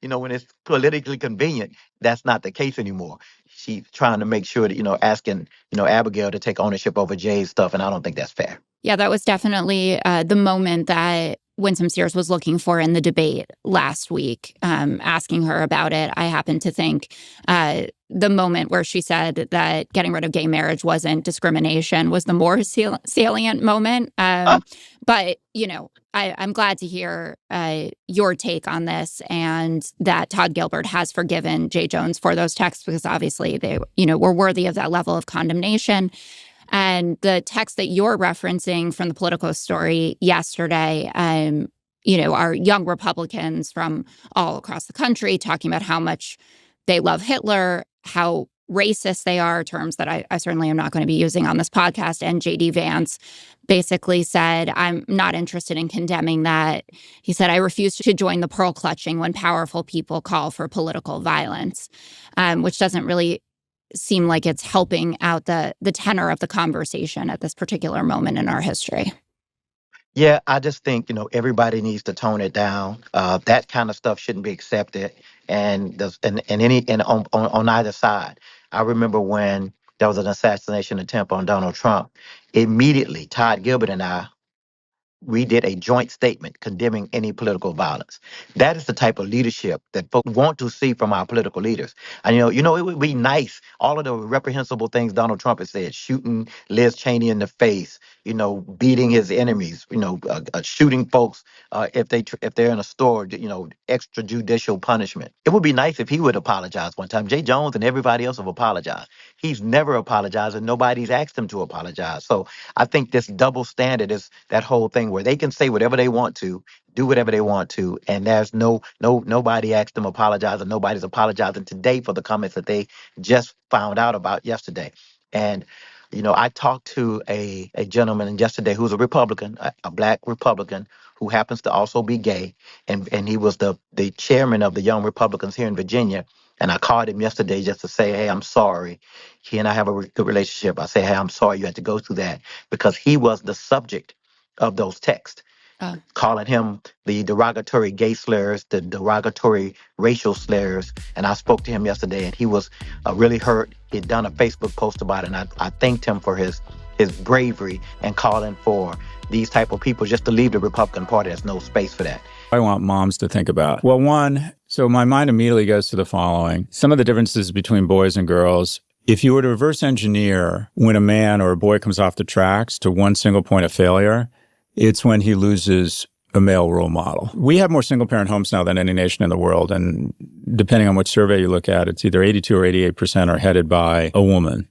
when it's politically convenient, that's not the case anymore. She's trying to make sure that, asking, Abigail to take ownership over Jay's stuff. And I don't think that's fair. Yeah, that was definitely the moment that Winsome Sears was looking for in the debate last week, asking her about it. I happen to think the moment where she said that getting rid of gay marriage wasn't discrimination was the more salient moment. But, I'm glad to hear your take on this, and that Todd Gilbert has forgiven Jay Jones for those texts, because obviously they, were worthy of that level of condemnation. And the text that you're referencing from the Politico story yesterday, are young Republicans from all across the country talking about how much they love Hitler, how racist they are, terms that I certainly am not going to be using on this podcast. And J.D. Vance basically said, "I'm not interested in condemning that." He said, "I refuse to join the pearl clutching when powerful people call for political violence," which doesn't really seem like it's helping out the tenor of the conversation at this particular moment in our history. Yeah, I just think, everybody needs to tone it down. That kind of stuff shouldn't be accepted. And either side. I remember when there was an assassination attempt on Donald Trump. Immediately, Todd Gilbert and I, we did a joint statement condemning any political violence. That is the type of leadership that folks want to see from our political leaders. And it would be nice. All of the reprehensible things Donald Trump has said, shooting Liz Cheney in the face, beating his enemies, shooting folks if they're in a store, extrajudicial punishment. It would be nice if he would apologize one time. Jay Jones and everybody else have apologized. He's never apologized, and nobody's asked him to apologize. So I think this double standard is that whole thing where they can say whatever they want to, do whatever they want to, and there's nobody asked them to apologize, and nobody's apologizing today for the comments that they just found out about yesterday. And I talked to a gentleman yesterday who's a Republican, a black Republican who happens to also be gay, and he was the chairman of the Young Republicans here in Virginia. And I called him yesterday just to say, hey, I'm sorry. He and I have a good relationship. I say, hey, I'm sorry you had to go through that, because he was the subject of those texts, Oh. calling him the derogatory gay slurs, the derogatory racial slurs. And I spoke to him yesterday, and he was really hurt. He'd done a Facebook post about it, and I thanked him for his bravery and calling for these type of people just to leave the Republican Party. There's no space for that. I want moms to think about. Well, one, so my mind immediately goes to the following. Some of the differences between boys and girls. If you were to reverse engineer when a man or a boy comes off the tracks to one single point of failure, it's when he loses a male role model. We have more single-parent homes now than any nation in the world, and depending on which survey you look at, it's either 82 or 88% are headed by a woman.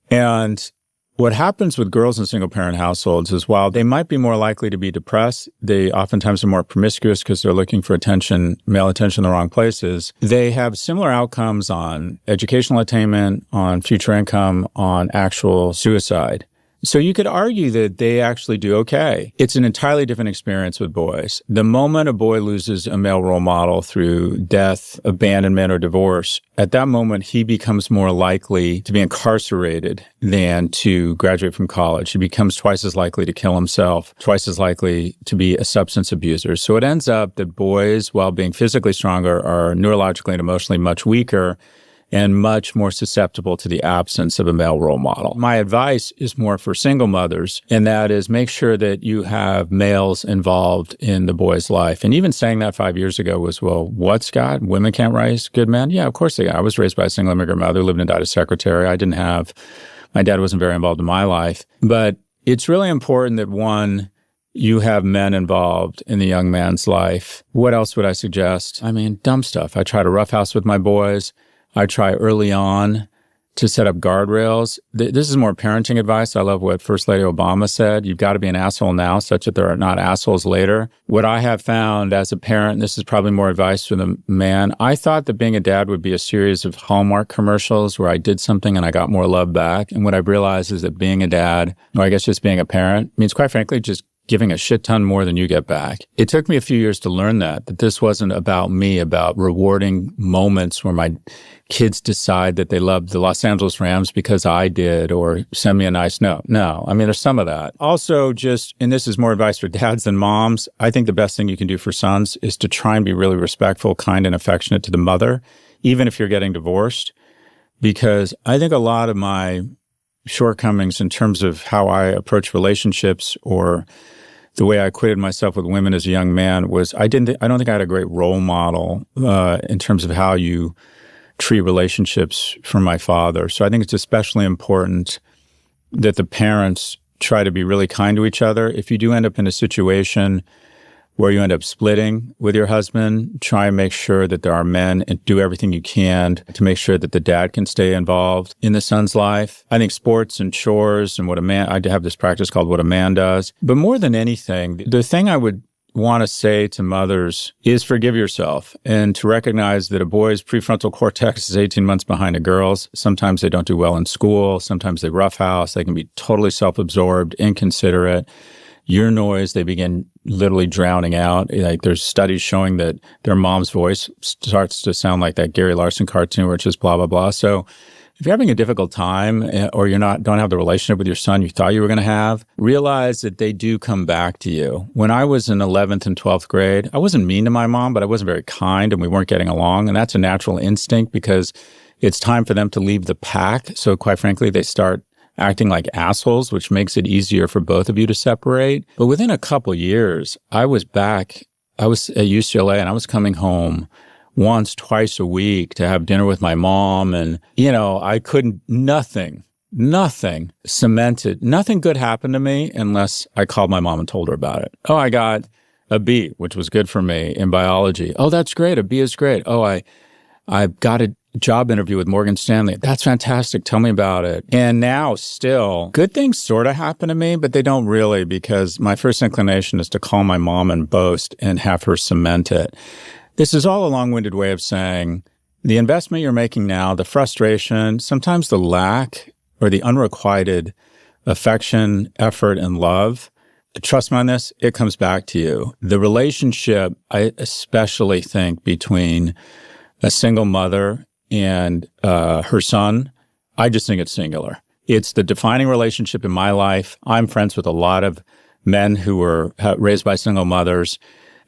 And what happens with girls in single-parent households is while they might be more likely to be depressed, they oftentimes are more promiscuous because they're looking for attention, male attention in the wrong places. They have similar outcomes on educational attainment, on future income, on actual suicide. So you could argue that they actually do okay. It's an entirely different experience with boys. The moment a boy loses a male role model through death, abandonment, or divorce, at that moment, he becomes more likely to be incarcerated than to graduate from college. He becomes twice as likely to kill himself, twice as likely to be a substance abuser. So it ends up that boys, while being physically stronger, are neurologically and emotionally much weaker and much more susceptible to the absence of a male role model. My advice is more for single mothers, and that is make sure that you have males involved in the boy's life. And even saying that 5 years ago was, well, what, Scott? Women can't raise good men? Yeah, of course they can. I was raised by a single immigrant mother, lived and died as secretary. My dad wasn't very involved in my life. But it's really important that, one, you have men involved in the young man's life. What else would I suggest? I mean, dumb stuff. I try to roughhouse with my boys. I try early on to set up guardrails. This is more parenting advice. I love what First Lady Obama said. You've got to be an asshole now such that there are not assholes later. What I have found as a parent, this is probably more advice for the man, I thought that being a dad would be a series of Hallmark commercials where I did something and I got more love back. And what I've realized is that being a dad, or I guess just being a parent, means quite frankly just giving a shit ton more than you get back. It took me a few years to learn that this wasn't about me, about rewarding moments where my kids decide that they love the Los Angeles Rams because I did, or send me a nice note. No, I mean, there's some of that. Also, and this is more advice for dads than moms, I think the best thing you can do for sons is to try and be really respectful, kind, and affectionate to the mother, even if you're getting divorced. Because I think a lot of my shortcomings in terms of how I approach relationships or the way I acquitted myself with women as a young man was I don't think I had a great role model in terms of how you treat relationships from my father. So I think it's especially important that the parents try to be really kind to each other. If you do end up in a situation where you end up splitting with your husband, try and make sure that there are men and do everything you can to make sure that the dad can stay involved in the son's life. I think sports and chores and I have this practice called What a Man Does. But more than anything, the thing I would want to say to mothers is forgive yourself and to recognize that a boy's prefrontal cortex is 18 months behind a girl's. Sometimes they don't do well in school. Sometimes they roughhouse. They can be totally self-absorbed, inconsiderate. Your noise, they begin literally drowning out. Like there's studies showing that their mom's voice starts to sound like that Gary Larson cartoon where it's just blah, blah, blah. So if you're having a difficult time or don't have the relationship with your son you thought you were going to have, realize that they do come back to you. When I was in 11th and 12th grade, I wasn't mean to my mom, but I wasn't very kind and we weren't getting along. And that's a natural instinct because it's time for them to leave the pack. So quite frankly, they start acting like assholes, which makes it easier for both of you to separate. But within a couple years, I was at UCLA and I was coming home once, twice a week to have dinner with my mom. And, I couldn't, nothing cemented, nothing good happened to me unless I called my mom and told her about it. Oh, I got a B, which was good for me in biology. Oh, that's great. A B is great. Oh, I got a job interview with Morgan Stanley. That's fantastic. Tell me about it. And now still, good things sort of happen to me, but they don't really because my first inclination is to call my mom and boast and have her cement it. This is all a long-winded way of saying the investment you're making now, the frustration, sometimes the lack or the unrequited affection, effort, and love, trust me on this, it comes back to you. The relationship, I especially think, between a single mother and her son, I just think it's singular. It's the defining relationship in my life. I'm friends with a lot of men who were raised by single mothers,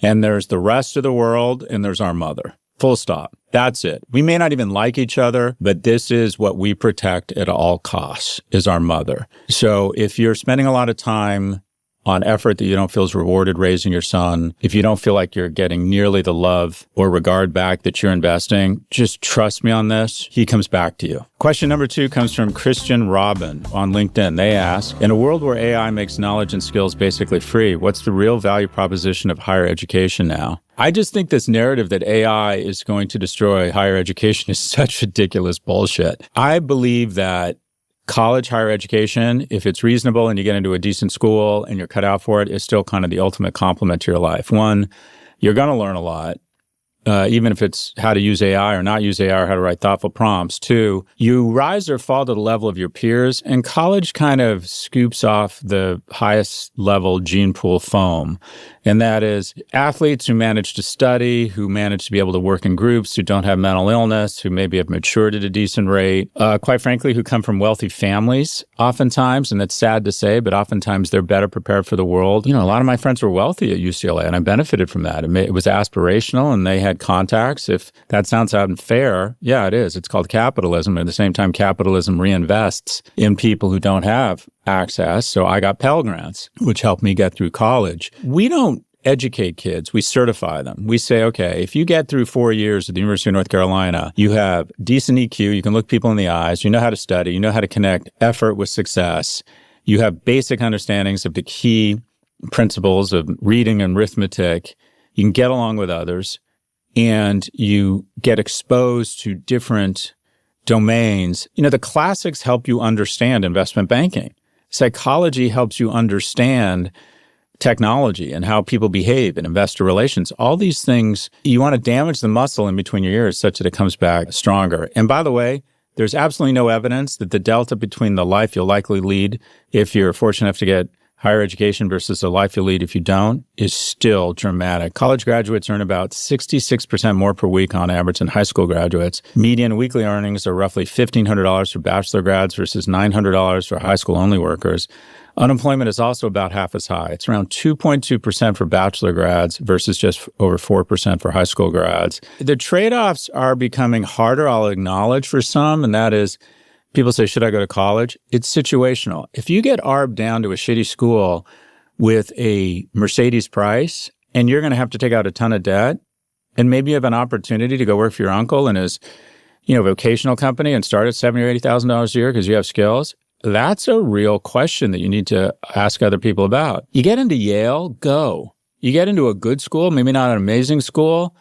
and there's the rest of the world, and there's our mother. Full stop. That's it. We may not even like each other, but this is what we protect at all costs, is our mother. So if you're spending a lot of time on effort that you don't feel is rewarded raising your son, if you don't feel like you're getting nearly the love or regard back that you're investing, just trust me on this. He comes back to you. Question number 2 comes from Christian Robin on LinkedIn. They ask, in a world where AI makes knowledge and skills basically free, what's the real value proposition of higher education now? I just think this narrative that AI is going to destroy higher education is such ridiculous bullshit. I believe that college, higher education, if it's reasonable and you get into a decent school and you're cut out for it, is still kind of the ultimate complement to your life. One, you're going to learn a lot, even if it's how to use AI or not use AI or how to write thoughtful prompts. 2, you rise or fall to the level of your peers, and college kind of scoops off the highest level gene pool foam. And that is athletes who manage to study, who manage to be able to work in groups, who don't have mental illness, who maybe have matured at a decent rate, quite frankly, who come from wealthy families oftentimes, and it's sad to say, but oftentimes they're better prepared for the world. A lot of my friends were wealthy at UCLA, and I benefited from that. It was aspirational, and they had contacts. If that sounds unfair, yeah, it is. It's called capitalism. At the same time, capitalism reinvests in people who don't have access. So I got Pell Grants, which helped me get through college. We don't educate kids. We certify them. We say, okay, if you get through 4 years at the University of North Carolina, you have decent EQ, you can look people in the eyes, you know how to study, you know how to connect effort with success, you have basic understandings of the key principles of reading and arithmetic, you can get along with others, and you get exposed to different domains. The classics help you understand investment banking. Psychology helps you understand technology and how people behave in investor relations. All these things, you want to damage the muscle in between your ears such that it comes back stronger. And by the way, there's absolutely no evidence that the delta between the life you'll likely lead if you're fortunate enough to get higher education versus the life you'll lead if you don't is still dramatic. College graduates earn about 66% more per week on average than high school graduates. Median weekly earnings are roughly $1,500 for bachelor grads versus $900 for high school only workers. Unemployment is also about half as high. It's around 2.2% for bachelor grads versus just over 4% for high school grads. The trade-offs are becoming harder, I'll acknowledge, for some, and that is people say, should I go to college? It's situational. If you get ARB down to a shitty school with a Mercedes price and you're going to have to take out a ton of debt, and maybe you have an opportunity to go work for your uncle in his vocational company and start at $70,000 or $80,000 a year because you have skills, that's a real question that you need to ask other people about. You get into Yale, go. You get into a good school, maybe not an amazing school,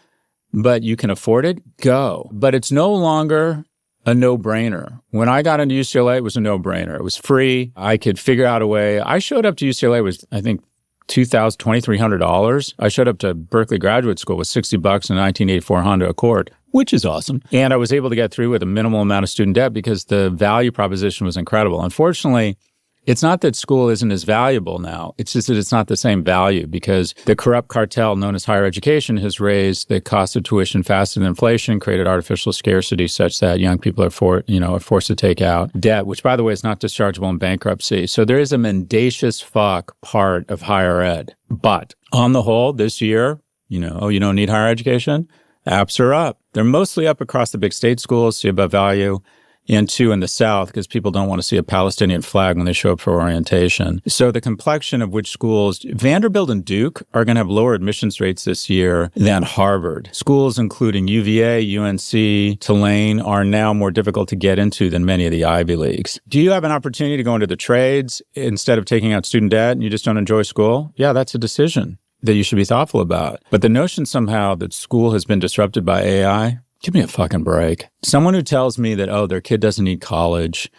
but you can afford it, go. But it's no longer a no-brainer. When I got into UCLA, it was a no-brainer. It was free. I could figure out a way. I showed up to UCLA with, I think, $2,300. I showed up to Berkeley Graduate School with $60 and a 1984 Honda Accord, which is awesome. And I was able to get through with a minimal amount of student debt because the value proposition was incredible. Unfortunately, It's not that school isn't as valuable now. It's just that it's not the same value because the corrupt cartel known as higher education has raised the cost of tuition faster than inflation, created artificial scarcity such that young people are forced to take out debt, which, by the way, is not dischargeable in bankruptcy. So there is a mendacious fuck part of higher ed. But on the whole, this year, you don't need higher education? Apps are up. They're mostly up across the big state schools, see above value, and 2 in the South because people don't want to see a Palestinian flag when they show up for orientation. So the complexion of which schools, Vanderbilt and Duke are going to have lower admissions rates this year than Harvard. Schools including UVA, UNC, Tulane are now more difficult to get into than many of the Ivy Leagues. Do you have an opportunity to go into the trades instead of taking out student debt and you just don't enjoy school? Yeah, that's a decision that you should be thoughtful about. But the notion somehow that school has been disrupted by AI, give me a fucking break. Someone who tells me that, their kid doesn't need college,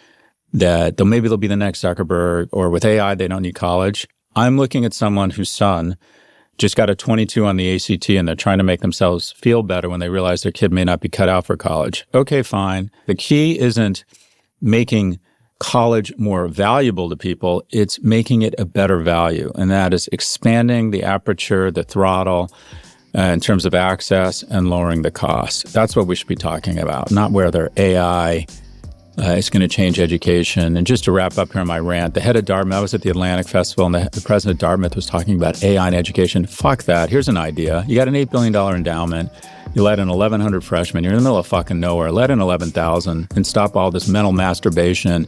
that maybe they'll be the next Zuckerberg, or with AI, they don't need college. I'm looking at someone whose son just got a 22 on the ACT and they're trying to make themselves feel better when they realize their kid may not be cut out for college. Okay, fine. The key isn't making college more valuable to people, it's making it a better value. And that is expanding the aperture, the throttle, in terms of access and lowering the cost. That's what we should be talking about, not whether AI is going to change education. And just to wrap up here on my rant, the head of Dartmouth, I was at the Atlantic Festival and the president of Dartmouth was talking about AI in education. Fuck that. Here's an idea. You got an $8 billion endowment. You let in 1,100 freshmen. You're in the middle of fucking nowhere. Let in 11,000 and stop all this mental masturbation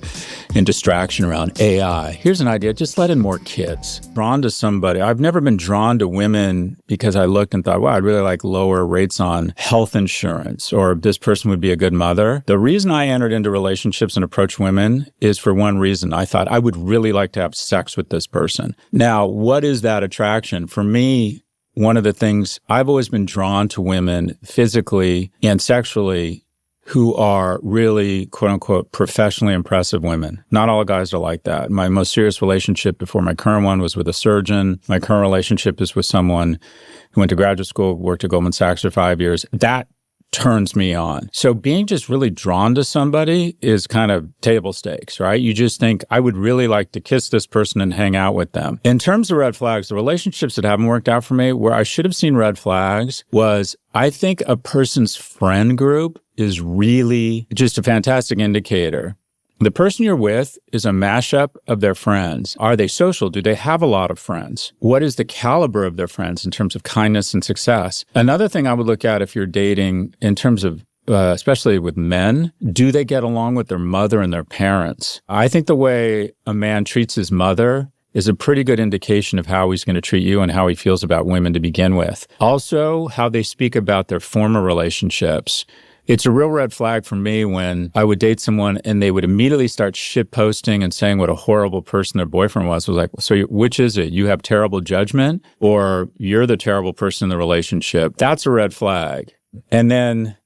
and distraction around AI. Here's an idea. Just let in more kids. Drawn to somebody. I've never been drawn to women because I looked and thought, wow, I'd really like lower rates on health insurance, or this person would be a good mother. The reason I entered into relationships and approached women is for one reason. I thought I would really like to have sex with this person. Now, what is that attraction? For me, one of the things, I've always been drawn to women physically and sexually who are really, quote unquote, professionally impressive women. Not all guys are like that. My most serious relationship before my current one was with a surgeon. My current relationship is with someone who went to graduate school, worked at Goldman Sachs for 5 years. That turns me on. So being just really drawn to somebody is kind of table stakes, right? You just think, I would really like to kiss this person and hang out with them. In terms of red flags, the relationships that haven't worked out for me, where I should have seen red flags was, I think a person's friend group is really just a fantastic indicator. The person you're with is a mashup of their friends. Are they social? Do they have a lot of friends? What is the caliber of their friends in terms of kindness and success? Another thing I would look at if you're dating in terms of, especially with men, do they get along with their mother and their parents? I think the way a man treats his mother is a pretty good indication of how he's going to treat you and how he feels about women to begin with. Also, how they speak about their former relationships. It's a real red flag for me when I would date someone and they would immediately start shit posting and saying what a horrible person their boyfriend was. Like, so which is it? You have terrible judgment or you're the terrible person in the relationship? That's a red flag. And then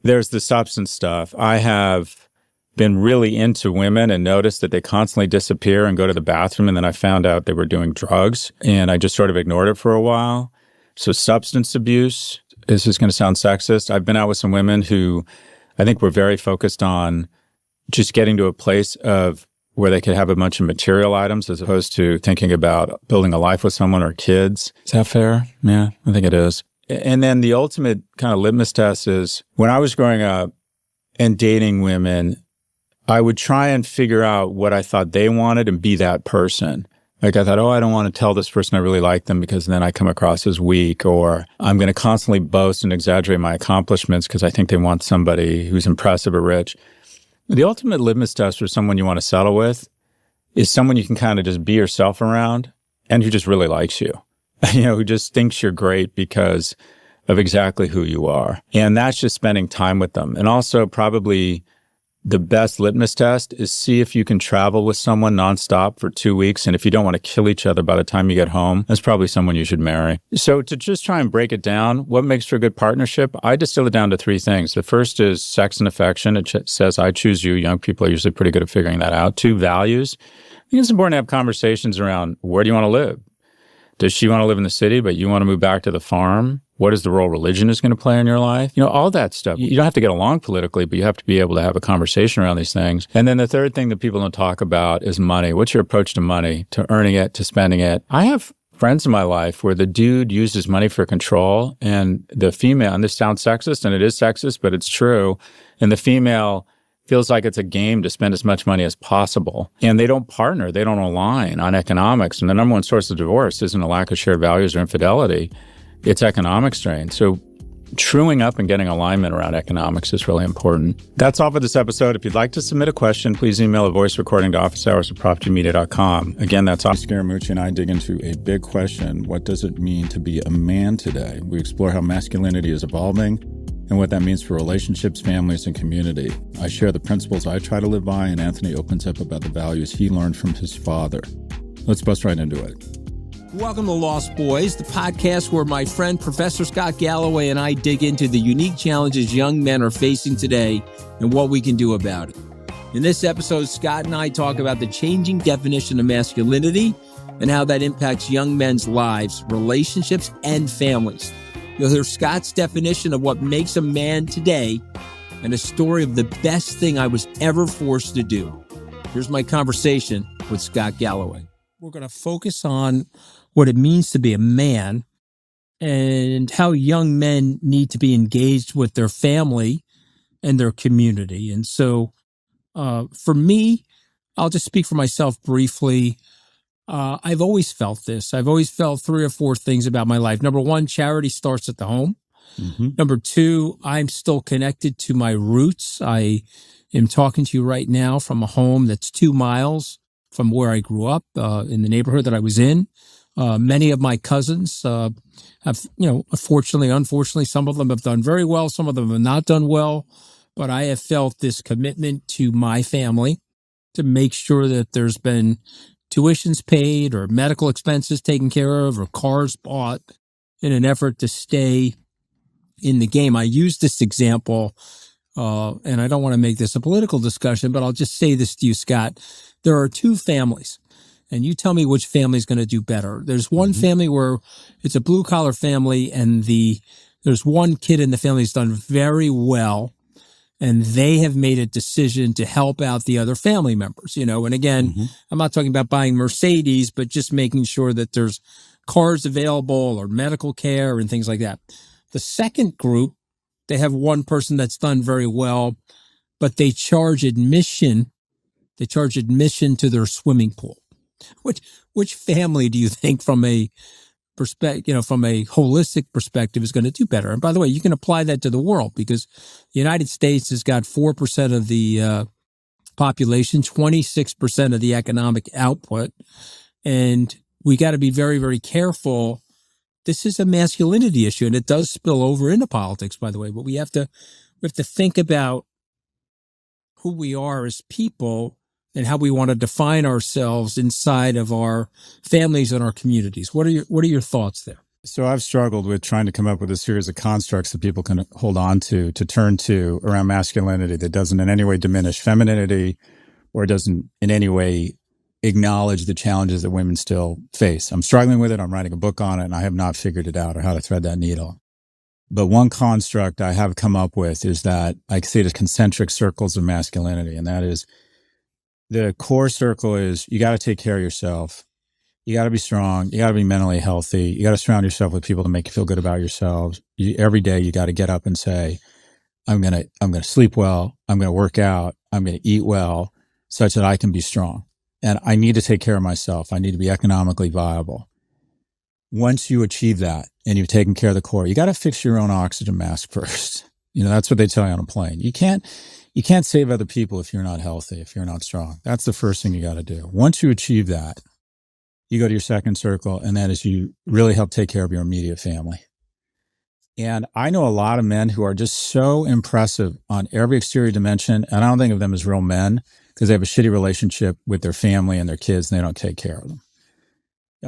there's the substance stuff. I have been really into women and noticed that they constantly disappear and go to the bathroom. And then I found out they were doing drugs and I just sort of ignored it for a while. So substance abuse. This is going to sound sexist. I've been out with some women who I think were very focused on just getting to a place of where they could have a bunch of material items as opposed to thinking about building a life with someone or kids. Is that fair? Yeah, I think it is. And then the ultimate kind of litmus test is when I was growing up and dating women, I would try and figure out what I thought they wanted and be that person. Like I thought, I don't want to tell this person I really like them because then I come across as weak, or I'm going to constantly boast and exaggerate my accomplishments because I think they want somebody who's impressive or rich. The ultimate litmus test for someone you want to settle with is someone you can kind of just be yourself around and who just really likes you, who just thinks you're great because of exactly who you are. And that's just spending time with them. And also probably the best litmus test is see if you can travel with someone nonstop for 2 weeks. And if you don't want to kill each other by the time you get home, that's probably someone you should marry. So to just try and break it down, what makes for a good partnership? I distill it down to 3 things. The first is sex and affection. It says, I choose you. Young people are usually pretty good at figuring that out. 2, values. I think it's important to have conversations around where do you want to live? Does she want to live in the city, but you want to move back to the farm? What is the role religion is going to play in your life? All that stuff. You don't have to get along politically, but you have to be able to have a conversation around these things. And then the third thing that people don't talk about is money. What's your approach to money, to earning it, to spending it? I have friends in my life where the dude uses money for control and the female, and this sounds sexist, and it is sexist, but it's true, and the female feels like it's a game to spend as much money as possible. And they don't partner, they don't align on economics. And the number one source of divorce isn't a lack of shared values or infidelity, it's economic strain. So truing up and getting alignment around economics is really important. That's all for this episode. If you'd like to submit a question, please email a voice recording to officehours@profgmedia.com. Again, that's Scaramucci and I dig into a big question. What does it mean to be a man today? We explore how masculinity is evolving and what that means for relationships, families, and community. I share the principles I try to live by, and Anthony opens up about the values he learned from his father. Let's bust right into it. Welcome to Lost Boys, the podcast where my friend Professor Scott Galloway and I dig into the unique challenges young men are facing today and what we can do about it. In this episode, Scott and I talk about the changing definition of masculinity and how that impacts young men's lives, relationships, and families. You'll hear Scott's definition of what makes a man today and a story of the best thing I was ever forced to do. Here's my conversation with Scott Galloway. We're going to focus on what it means to be a man and how young men need to be engaged with their family and their community. And so for me, I'll just speak for myself briefly. I've always felt this. I've always felt 3 or 4 things about my life. Number 1, charity starts at the home. Mm-hmm. Number 2, I'm still connected to my roots. I am talking to you right now from a home that's 2 miles from where I grew up, in the neighborhood that I was in. Many of my cousins have, unfortunately, some of them have done very well. Some of them have not done well. But I have felt this commitment to my family to make sure that there's been tuitions paid or medical expenses taken care of or cars bought in an effort to stay in the game. I use this example, and I don't want to make this a political discussion, but I'll just say this to you, Scott. There are 2 families, and you tell me which family is going to do better. There's one family where it's a blue-collar family, and there's one kid in the family who's done very well, and they have made a decision to help out the other family members, And again, I'm not talking about buying Mercedes, but just making sure that there's cars available or medical care and things like that. The second group, they have one person that's done very well, but they charge admission. They charge admission to their swimming pool. Which family do you think, from a from a holistic perspective, is going to do better? And by the way, you can apply that to the world, because the United States has got 4% of the population, 26% of the economic output, and we got to be very, very careful. This is a masculinity issue, and it does spill over into politics, by the way. But we have to think about who we are as people and how we want to define ourselves inside of our families and our communities. What are your thoughts there? So I've struggled with trying to come up with a series of constructs that people can hold on to turn to around masculinity that doesn't in any way diminish femininity or doesn't in any way acknowledge the challenges that women still face. I'm struggling with it. I'm writing a book on it, and I have not figured it out or how to thread that needle. But one construct I have come up with is that I see it as concentric circles of masculinity, and that is the core circle is you got to take care of yourself. You got to be strong. You got to be mentally healthy. You got to surround yourself with people to make you feel good about yourselves. Every day you got to get up and say, I'm going to sleep well. I'm going to work out. I'm going to eat well such that I can be strong. And I need to take care of myself. I need to be economically viable. Once you achieve that and you've taken care of the core, you got to fix your own oxygen mask first. That's what they tell you on a plane. You can't save other people if you're not healthy, if you're not strong. That's the first thing you got to do. Once you achieve that, you go to your second circle, and that is you really help take care of your immediate family. And I know a lot of men who are just so impressive on every exterior dimension, and I don't think of them as real men because they have a shitty relationship with their family and their kids, and they don't take care of them.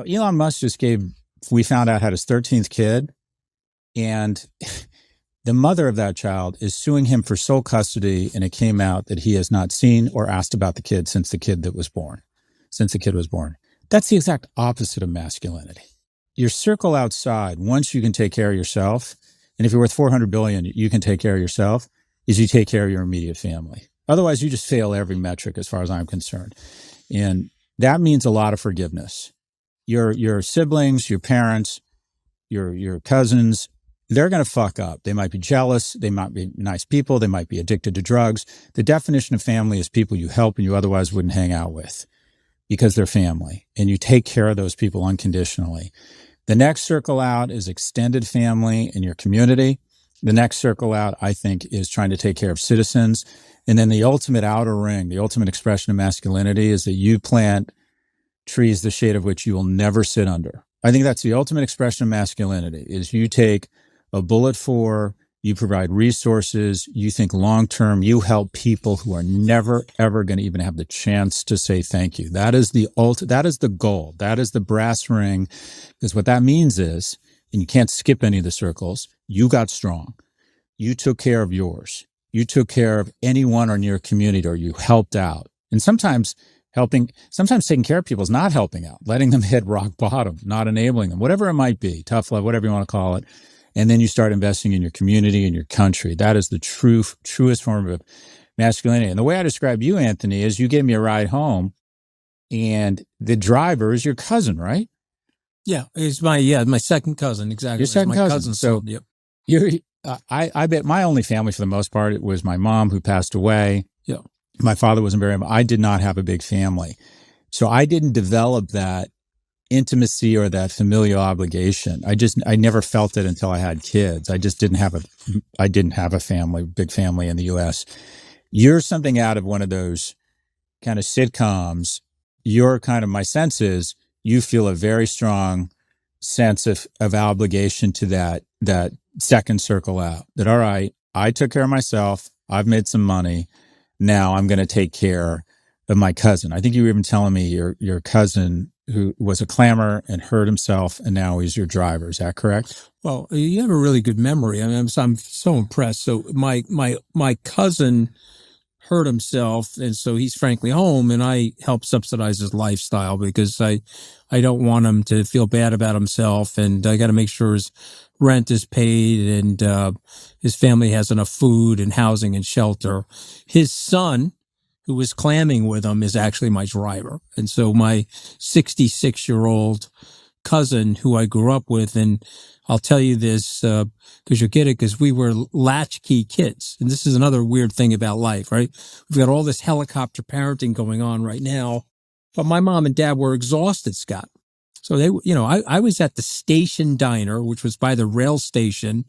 Elon Musk we found out, had his 13th kid, and the mother of that child is suing him for sole custody, and it came out that he has not seen or asked about the kid since the kid was born. That's the exact opposite of masculinity. your circle outside, once you can take care of yourself, and if you're worth 400 billion, you can take care of yourself, is you take care of your immediate family. Otherwise, you just fail every metric as far as I'm concerned. And that means a lot of forgiveness. Your siblings, your parents, your cousins, they're going to fuck up. They might be jealous. They might be nice people. They might be addicted to drugs. The definition of family is people you help and you otherwise wouldn't hang out with because they're family, and you take care of those people unconditionally. The next circle out is extended family in your community. The next circle out, I think, is trying to take care of citizens. And then the ultimate outer ring, the ultimate expression of masculinity is that you plant trees the shade of which you will never sit under. I think that's the ultimate expression of masculinity, is you take a bullet for, you provide resources, you think long-term, you help people who are never, ever going to even have the chance to say thank you. That is the that is the goal. That is the brass ring. Because what that means is, and you can't skip any of the circles, you got strong. You took care of yours. You took care of anyone in your community, or you helped out. And sometimes taking care of people is not helping out, letting them hit rock bottom, not enabling them, whatever it might be, tough love, whatever you want to call it. And then you start investing in your community and your country. That is the truest form of masculinity. And the way I describe you, Anthony, is you gave me a ride home, and the driver is your cousin, right? Yeah, it's my second cousin. Exactly. Your second my cousin. So yep. I bet my only family for the most part, it was my mom who passed away. Yeah. My father wasn't very, I did not have a big family. So I didn't develop that intimacy or that familial obligation. I never felt it until I had kids. I didn't have a family, big family in the US. You're something out of one of those kind of sitcoms. You're kind of, my sense is you feel a very strong sense of obligation to that second circle out, that, all right, I took care of myself. I've made some money. Now I'm going to take care of my cousin. I think you were even telling me your cousin who was a clamor and hurt himself, and now he's your driver. Is that correct? Well, you have a really good memory. I mean, I'm so impressed. So my cousin hurt himself, and so he's frankly home, and I help subsidize his lifestyle because I don't want him to feel bad about himself, and I got to make sure his rent is paid and his family has enough food and housing and shelter. His son, who was clamming with him, is actually my driver. And so my 66-year-old cousin who I grew up with, and I'll tell you this because you'll get it, because we were latchkey kids. And this is another weird thing about life, right? We've got all this helicopter parenting going on right now, but my mom and dad were exhausted, Scott. So I was at the station diner, which was by the rail station,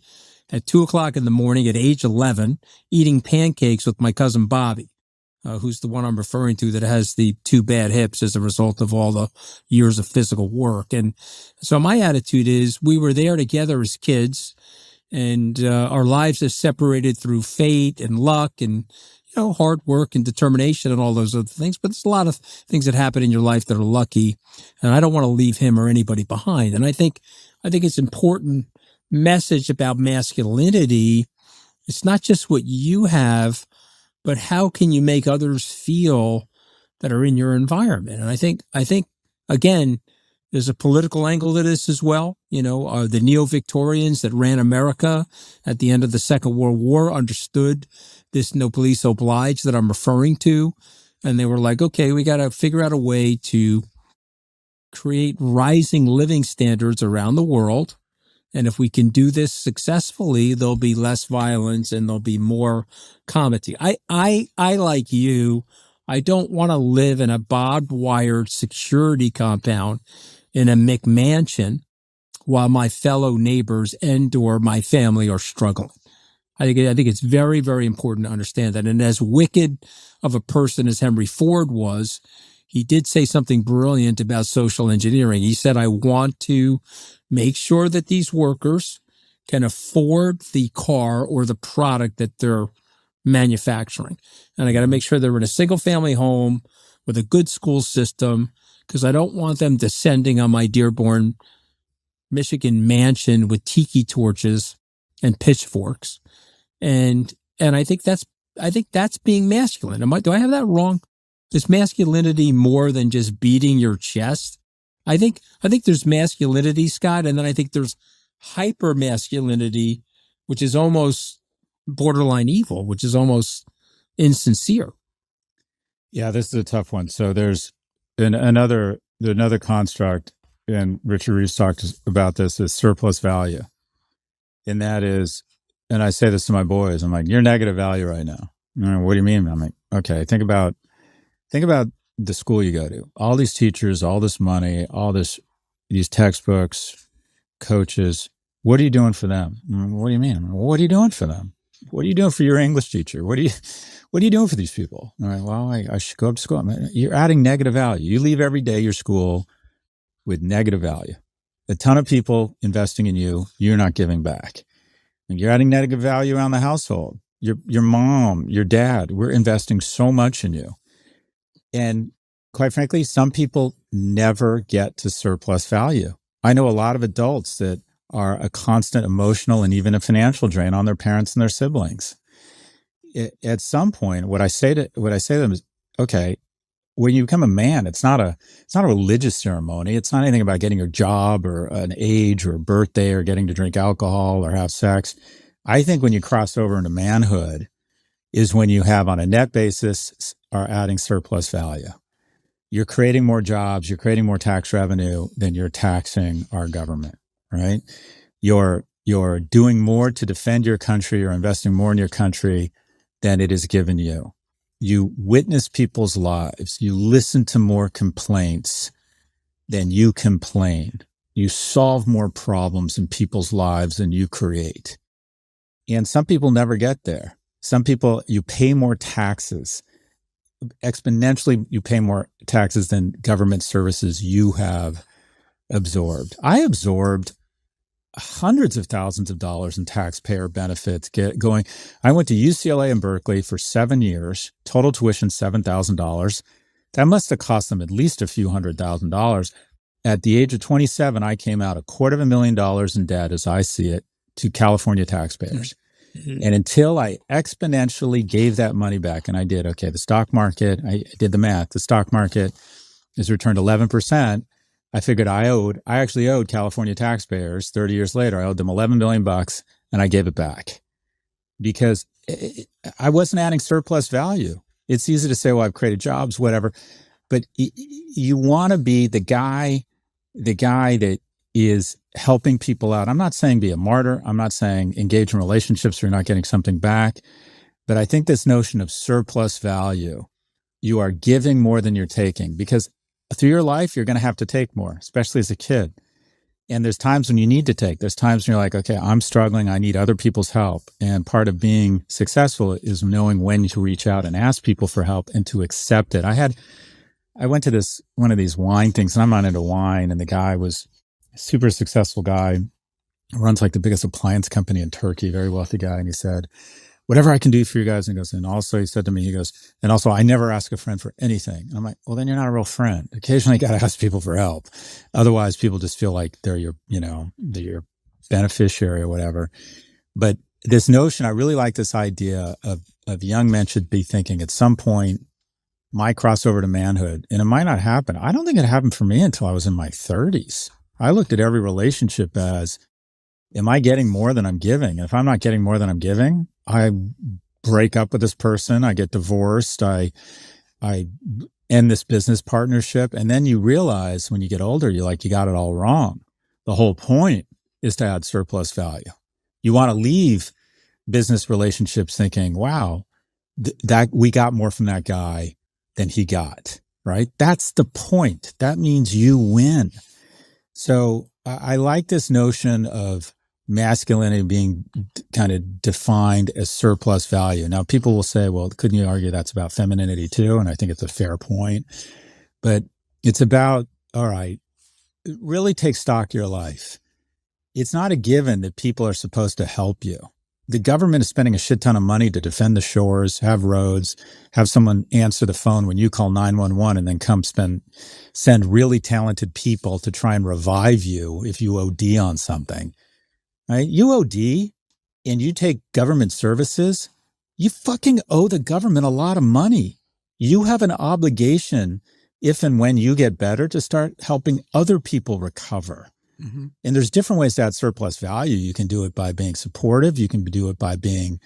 at 2:00 in the morning at age 11, eating pancakes with my cousin Bobby. Who's the one I'm referring to that has the two bad hips as a result of all the years of physical work. And so my attitude is we were there together as kids, and our lives are separated through fate and luck and, hard work and determination and all those other things. But there's a lot of things that happen in your life that are lucky, and I don't want to leave him or anybody behind. And I think it's important message about masculinity. It's not just what you have, but how can you make others feel that are in your environment? And I think again, there's a political angle to this as well. The neo-Victorians that ran America at the end of the Second World War understood this no police oblige that I'm referring to. And they were like, okay, we got to figure out a way to create rising living standards around the world. And if we can do this successfully, there'll be less violence and there'll be more comity. I like you, I don't want to live in a barbed wire security compound in a McMansion while my fellow neighbors and or my family are struggling. I think it's very, very important to understand that. And as wicked of a person as Henry Ford was, he did say something brilliant about social engineering. He said, I want to make sure that these workers can afford the car or the product that they're manufacturing. And I got to make sure they're in a single family home with a good school system, because I don't want them descending on my Dearborn, Michigan mansion with tiki torches and pitchforks. And I think that's being masculine. Do I have that wrong? Is masculinity more than just beating your chest I think there's masculinity, Scott, and then I think there's hyper masculinity, which is almost borderline evil, which is almost insincere. Yeah, this is a tough one. So there's another construct, and Richard Reeves talked about this, is surplus value. And that is, and I say this to my boys, I'm like, you're negative value right now. What do you mean? I'm like, okay, think about the school you go to. All these teachers, all this money, these textbooks, coaches. What are you doing for them? What do you mean? What are you doing for them? What are you doing for your English teacher? What are you doing for these people? All right, well, I should go up to school. You're adding negative value. You leave every day your school with negative value. A ton of people investing in you, you're not giving back. And you're adding negative value around the household. Your mom, your dad, we're investing so much in you. And quite frankly, some people never get to surplus value. I know a lot of adults that are a constant emotional and even a financial drain on their parents and their siblings. At some point, what I say to them is, okay, when you become a man, it's not a religious ceremony. It's not anything about getting a job or an age or a birthday or getting to drink alcohol or have sex. I think when you cross over into manhood is when you have, on a net basis, are adding surplus value. You're creating more jobs, you're creating more tax revenue than you're taxing our government, right? You're doing more to defend your country or investing more in your country than it is given you. You witness people's lives. You listen to more complaints than you complain. You solve more problems in people's lives than you create. And some people never get there. Some people, you pay more taxes. Exponentially, you pay more taxes than government services you have absorbed. I absorbed hundreds of thousands of dollars in taxpayer benefits going. I went to UCLA and Berkeley for 7 years, total tuition $7,000. That must have cost them at least a few $100,000. At the age of 27, I came out $250,000 in debt, as I see it, to California taxpayers. Mm-hmm. And until I exponentially gave that money back, and I did, okay, the stock market, I did the math, the stock market has returned 11%. I figured I actually owed California taxpayers 30 years later. I owed them $11 million and I gave it back because I wasn't adding surplus value. It's easy to say, well, I've created jobs, whatever, but you want to be the guy that is helping people out. I'm not saying be a martyr. I'm not saying engage in relationships where you're not getting something back, but I think this notion of surplus value, you are giving more than you're taking, because through your life, you're going to have to take more, especially as a kid. And there's times when you need to take. There's times when you're like, okay, I'm struggling. I need other people's help. And part of being successful is knowing when to reach out and ask people for help and to accept it. I went to one of these wine things, and I'm not into wine. And the guy was a super successful guy, runs like the biggest appliance company in Turkey, very wealthy guy. And he said, whatever I can do for you guys. And he goes, and also he said to me, he goes, and also I never ask a friend for anything. And I'm like, well, then you're not a real friend. Occasionally you got to ask people for help. Otherwise people just feel like they're your beneficiary or whatever. But this notion, I really like this idea of young men should be thinking at some point, my crossover to manhood, and it might not happen. I don't think it happened for me until I was in my 30s. I looked at every relationship as, am I getting more than I'm giving? And if I'm not getting more than I'm giving, I break up with this person, I get divorced, I end this business partnership. And then you realize when you get older, you got it all wrong. The whole point is to add surplus value. You want to leave business relationships thinking, wow, that we got more from that guy than he got, right? That's the point. That means you win. So I like this notion of masculinity being kind of defined as surplus value. Now, people will say, well, couldn't you argue that's about femininity too? And I think it's a fair point. But it's about, all right, really take stock of your life. It's not a given that people are supposed to help you. The government is spending a shit ton of money to defend the shores, have roads, have someone answer the phone when you call 911 and then come send really talented people to try and revive you if you OD on something. Right? You OD and you take government services, you fucking owe the government a lot of money. You have an obligation if and when you get better, to start helping other people recover. Mm-hmm. And there's different ways to add surplus value. You can do it by being supportive. You can do it by being,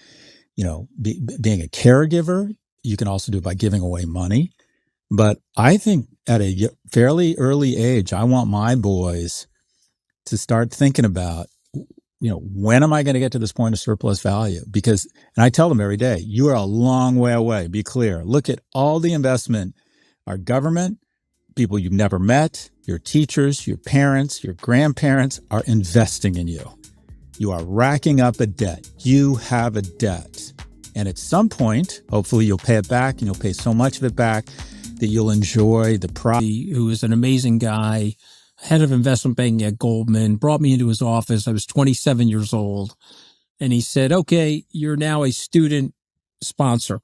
being a caregiver. You can also do it by giving away money. But I think at a fairly early age, I want my boys to start thinking about, when am I going to get to this point of surplus value? Because, and I tell them every day, you are a long way away. Be clear. Look at all the investment, our government, people you've never met, your teachers, your parents, your grandparents are investing in you. You are racking up a debt. You have a debt. And at some point, hopefully you'll pay it back, and you'll pay so much of it back that you'll enjoy the profit. Who is an amazing guy, head of investment banking at Goldman, brought me into his office. I was 27 years old. And he said, okay, you're now a student sponsor.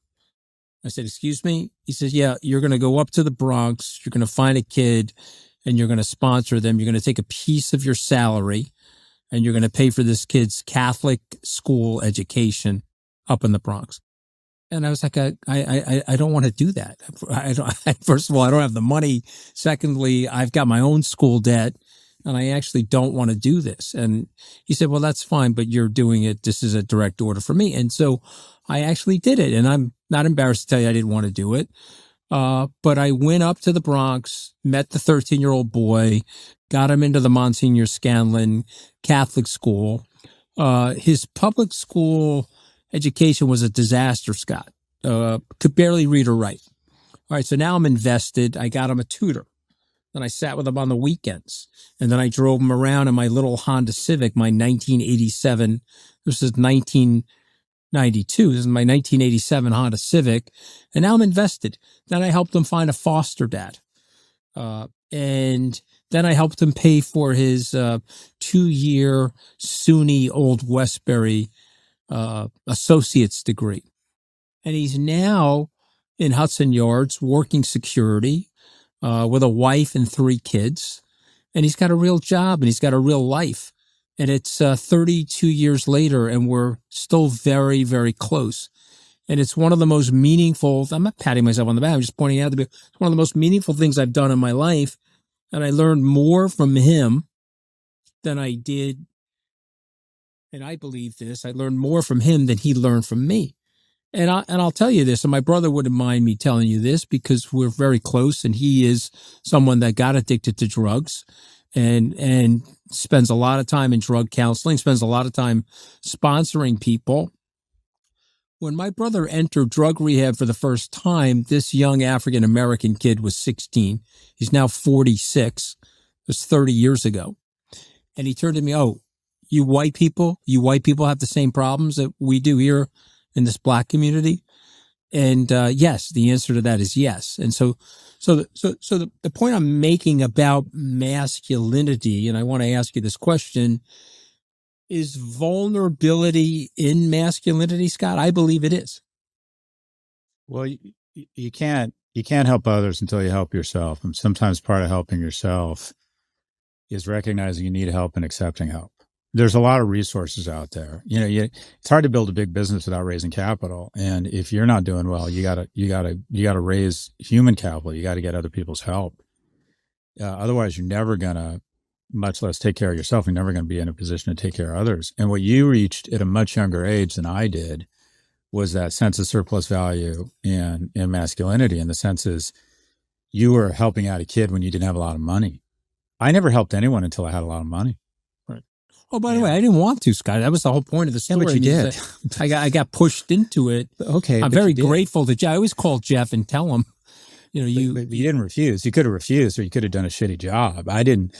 I said, excuse me? He says, yeah, you're going to go up to the Bronx. You're going to find a kid and you're going to sponsor them. You're going to take a piece of your salary and you're going to pay for this kid's Catholic school education up in the Bronx. And I was like, I don't want to do that. First of all, I don't have the money. Secondly, I've got my own school debt and I actually don't want to do this. And he said, well, that's fine, but you're doing it. This is a direct order for me. And so I actually did it. And I'm not embarrassed to tell you I didn't want to do it. But I went up to the Bronx, met the 13-year-old boy, got him into the Monsignor Scanlon Catholic school. His public school education was a disaster, Scott. Could barely read or write. All right, so now I'm invested. I got him a tutor. Then I sat with him on the weekends. And then I drove him around in my little Honda Civic, my 1987. This is 1992. This is my 1987 Honda Civic. And now I'm invested. Then I helped him find a foster dad. And then I helped him pay for his 2-year SUNY Old Westbury associate's degree. And he's now in Hudson Yards working security with a wife and 3 kids. And he's got a real job and he's got a real life. And it's 32 years later and we're still very, very close. And it's one of the most meaningful, I'm not patting myself on the back, I'm just pointing out that it's one of the most meaningful things I've done in my life. And I learned more from him than I did. And I believe this, I learned more from him than he learned from me. And I'll tell you this, and my brother wouldn't mind me telling you this because we're very close and he is someone that got addicted to drugs and spends a lot of time in drug counseling, spends a lot of time sponsoring people. When my brother entered drug rehab for the first time, this young African-American kid was 16. He's now 46. It was 30 years ago. And he turned to me, oh, you white people have the same problems that we do here in this black community? And yes, the answer to that is yes. And so the point I'm making about masculinity, and I want to ask you this question, is vulnerability in masculinity, Scott? I believe it is. Well, you can't help others until you help yourself. And sometimes part of helping yourself is recognizing you need help and accepting help. There's a lot of resources out there. It's hard to build a big business without raising capital. And if you're not doing well, you gotta raise human capital. You got to get other people's help. Otherwise, you're never gonna, much less take care of yourself. You're never going to be in a position to take care of others. And what you reached at a much younger age than I did was that sense of surplus value in masculinity. And the sense is you were helping out a kid when you didn't have a lot of money. I never helped anyone until I had a lot of money. Oh, by the way, I didn't want to, Scott. That was the whole point of the story. Yeah, but you did. I got pushed into it. Okay. I'm very grateful to Jeff. I always call Jeff and tell him, but you didn't refuse. You could have refused, or you could have done a shitty job. I didn't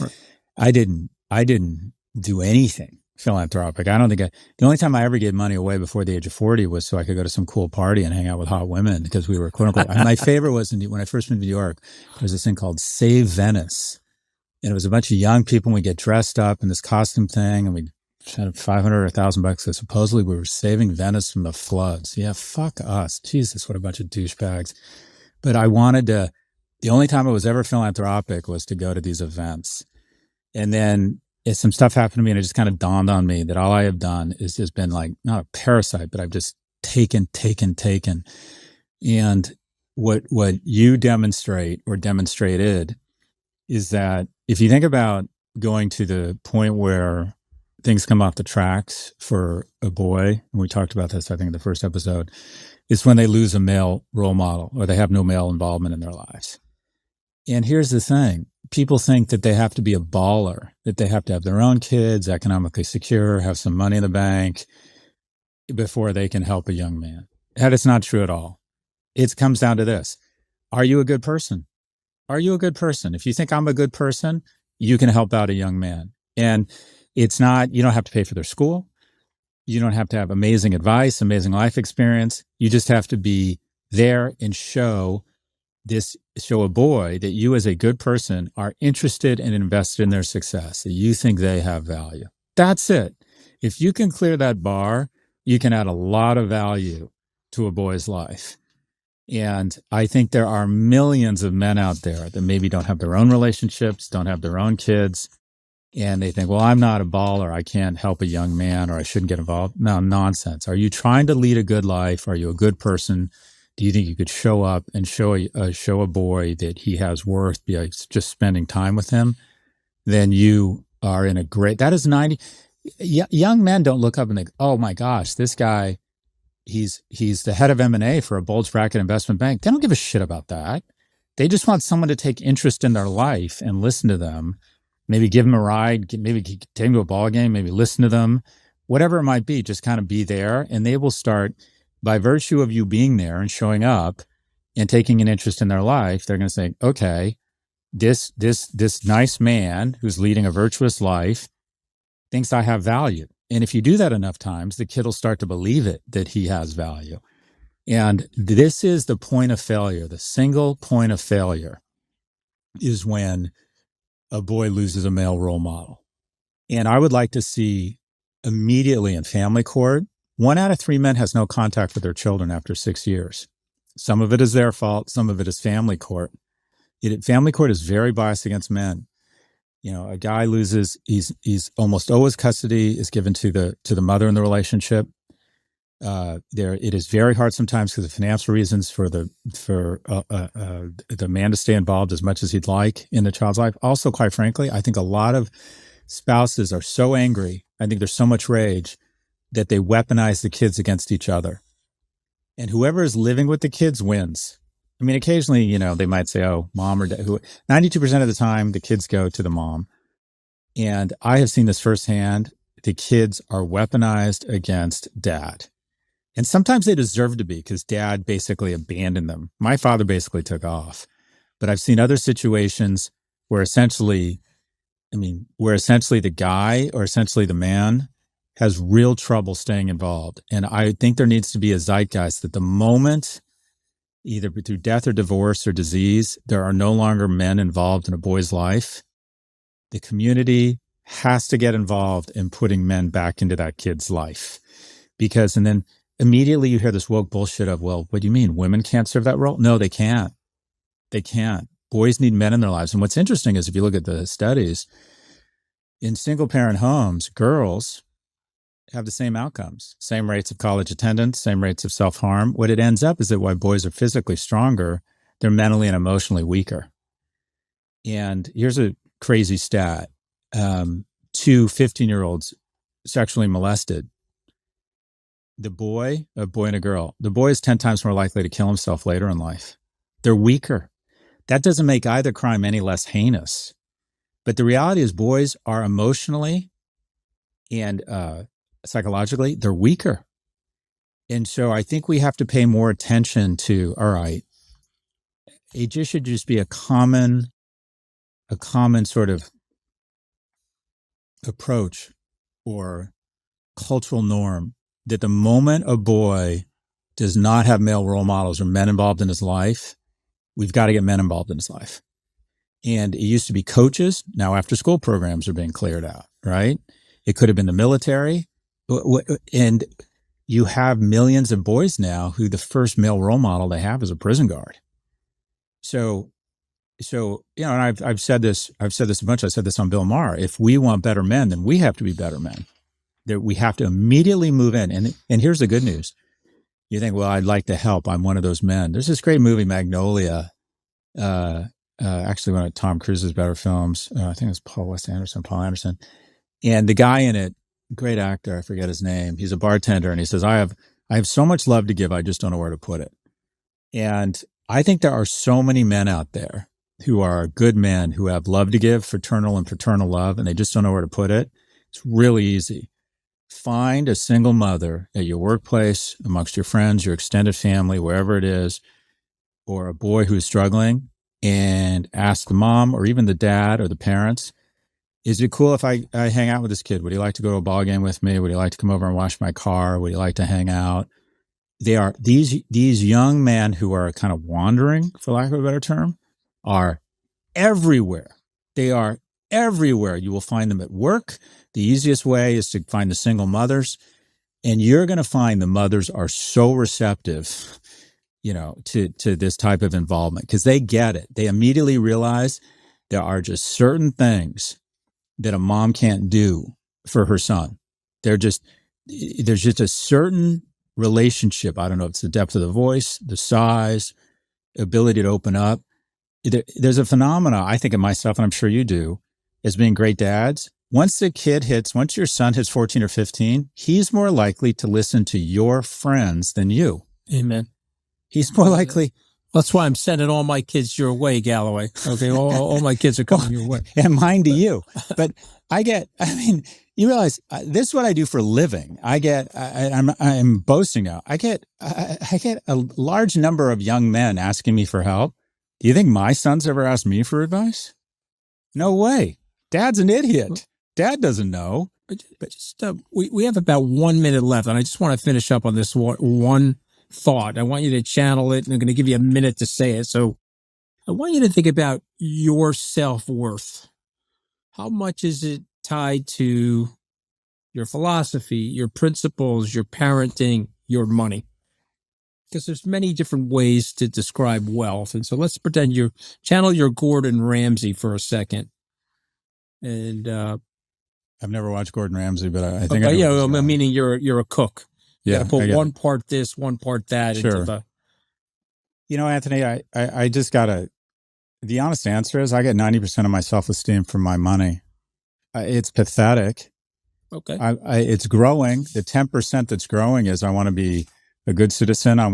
do anything philanthropic. I don't think the only time I ever gave money away before the age of 40 was so I could go to some cool party and hang out with hot women because we were quote unquote. My favorite was when I first moved to New York, there was this thing called Save Venice. And it was a bunch of young people, and we get dressed up in this costume thing, and we had $500 or $1,000 because supposedly we were saving Venice from the floods. Yeah, fuck us. Jesus, what a bunch of douchebags. But I wanted to, the only time I was ever philanthropic was to go to these events. And then some stuff happened to me, and it just kind of dawned on me that all I have done is just been like, not a parasite, but I've just taken. And what you demonstrate or demonstrated is that if you think about going to the point where things come off the tracks for a boy, and we talked about this, I think, in the first episode, is when they lose a male role model or they have no male involvement in their lives. And here's the thing. People think that they have to be a baller, that they have to have their own kids, economically secure, have some money in the bank before they can help a young man. That is not true at all. It comes down to this. Are you a good person? Are you a good person? If you think I'm a good person, you can help out a young man. And it's not, you don't have to pay for their school. You don't have to have amazing advice, amazing life experience. You just have to be there and show a boy that you as a good person are interested and invested in their success, that you think they have value. That's it. If you can clear that bar, you can add a lot of value to a boy's life. And I think there are millions of men out there that maybe don't have their own relationships, don't have their own kids, and they think, well, I'm not a baller, I can't help a young man, or I shouldn't get involved. No, nonsense. Are you trying to lead a good life? Are you a good person? Do you think you could show up and show a boy that he has worth by just spending time with him? Then you are in a great, that is 90, young men don't look up and think, oh my gosh, this guy, he's the head of M&A for a bulge bracket investment bank. They don't give a shit about that. They just want someone to take interest in their life and listen to them, maybe give them a ride, maybe take them to a ball game, maybe listen to them, whatever it might be, just kind of be there. And they will start, by virtue of you being there and showing up and taking an interest in their life, they're going to say, okay, this nice man who's leading a virtuous life thinks I have value. And if you do that enough times, the kid will start to believe it, that he has value. And this is the point of failure. The single point of failure is when a boy loses a male role model. And I would like to see immediately in family court, 1 out of 3 men has no contact with their children after 6 years. Some of it is their fault. Some of it is family court. Family court is very biased against men. You know, a guy loses, he's almost always custody is given to the mother in the relationship. It is very hard sometimes because of financial reasons for the man to stay involved as much as he'd like in the child's life. Also, quite frankly, I think a lot of spouses are so angry. I think there's so much rage that they weaponize the kids against each other. And whoever is living with the kids wins. I mean, occasionally, you know, they might say, oh, mom or dad, 92% of the time, the kids go to the mom. And I have seen this firsthand. The kids are weaponized against dad. And sometimes they deserve to be because dad basically abandoned them. My father basically took off. But I've seen other situations where essentially the guy or essentially the man has real trouble staying involved. And I think there needs to be a zeitgeist that the moment, either through death or divorce or disease, there are no longer men involved in a boy's life, the community has to get involved in putting men back into that kid's life. And then immediately you hear this woke bullshit of, well, what do you mean? Women can't serve that role? No, they can't. They can't. Boys need men in their lives. And what's interesting is if you look at the studies, in single parent homes, girls have the same outcomes, same rates of college attendance, same rates of self-harm. What it ends up is that while boys are physically stronger, they're mentally and emotionally weaker. And here's a crazy stat. 2 15-year-olds sexually molested. A boy and a girl, the boy is 10 times more likely to kill himself later in life. They're weaker. That doesn't make either crime any less heinous. But the reality is boys are emotionally and psychologically, they're weaker. And so I think we have to pay more attention to, all right, it should just be a common sort of approach or cultural norm that the moment a boy does not have male role models or men involved in his life, we've got to get men involved in his life. And it used to be coaches. Now after school programs are being cleared out, right? It could have been the military. And you have millions of boys now who the first male role model they have is a prison guard. So, you know, and I've said this a bunch. I said this on Bill Maher. If we want better men, then we have to be better men. That we have to immediately move in. And here's the good news. you think, well, I'd like to help. I'm one of those men. There's this great movie, Magnolia. Actually, one of Tom Cruise's better films. I think it's Paul Anderson. And the guy in it, great actor, I forget his name. He's a bartender, and he says, I have so much love to give, I just don't know where to put it. And I think there are so many men out there who are good men who have love to give, fraternal and paternal love, and they just don't know where to put it. It's really easy. Find a single mother at your workplace, amongst your friends, your extended family, wherever it is, or a boy who's struggling, and ask the mom or even the dad or the parents, is it cool if I hang out with this kid? Would he like to go to a ball game with me? Would he like to come over and wash my car? Would he like to hang out? They are these young men who are kind of wandering, for lack of a better term, are everywhere. They are everywhere. You will find them at work. The easiest way is to find the single mothers, and you're going to find the mothers are so receptive, to this type of involvement because they get it. They immediately realize there are just certain things that a mom can't do for her son. There's just a certain relationship. I don't know if it's the depth of the voice, the size, ability to open up. There's a phenomena, I think of myself, and I'm sure you do, as being great dads. Once your son hits 14 or 15, he's more likely to listen to your friends than you. Amen. He's more likely. That's why I'm sending all my kids your way, Galloway. Okay, all my kids are coming your way. And mine to you. But you realize this is what I do for a living. I'm boasting now. I get a large number of young men asking me for help. Do you think my son's ever asked me for advice? No way. Dad's an idiot. Dad doesn't know. But just we have about 1 minute left, and I just want to finish up on this one thought. I want you to channel it, and I'm going to give you a minute to say it. So I want you to think about your self-worth. How much is it tied to your philosophy, your principles, your parenting, your money? Because there's many different ways to describe wealth. And so let's pretend you channel your Gordon Ramsay for a second. And I've never watched Gordon Ramsay, but I think meaning you're a cook. You got to put one part this, one part that sure. into the. Anthony, I just got the honest answer is I get 90% of my self-esteem from my money. It's pathetic. Okay. It's growing. The 10% that's growing is I want to be a good citizen. I want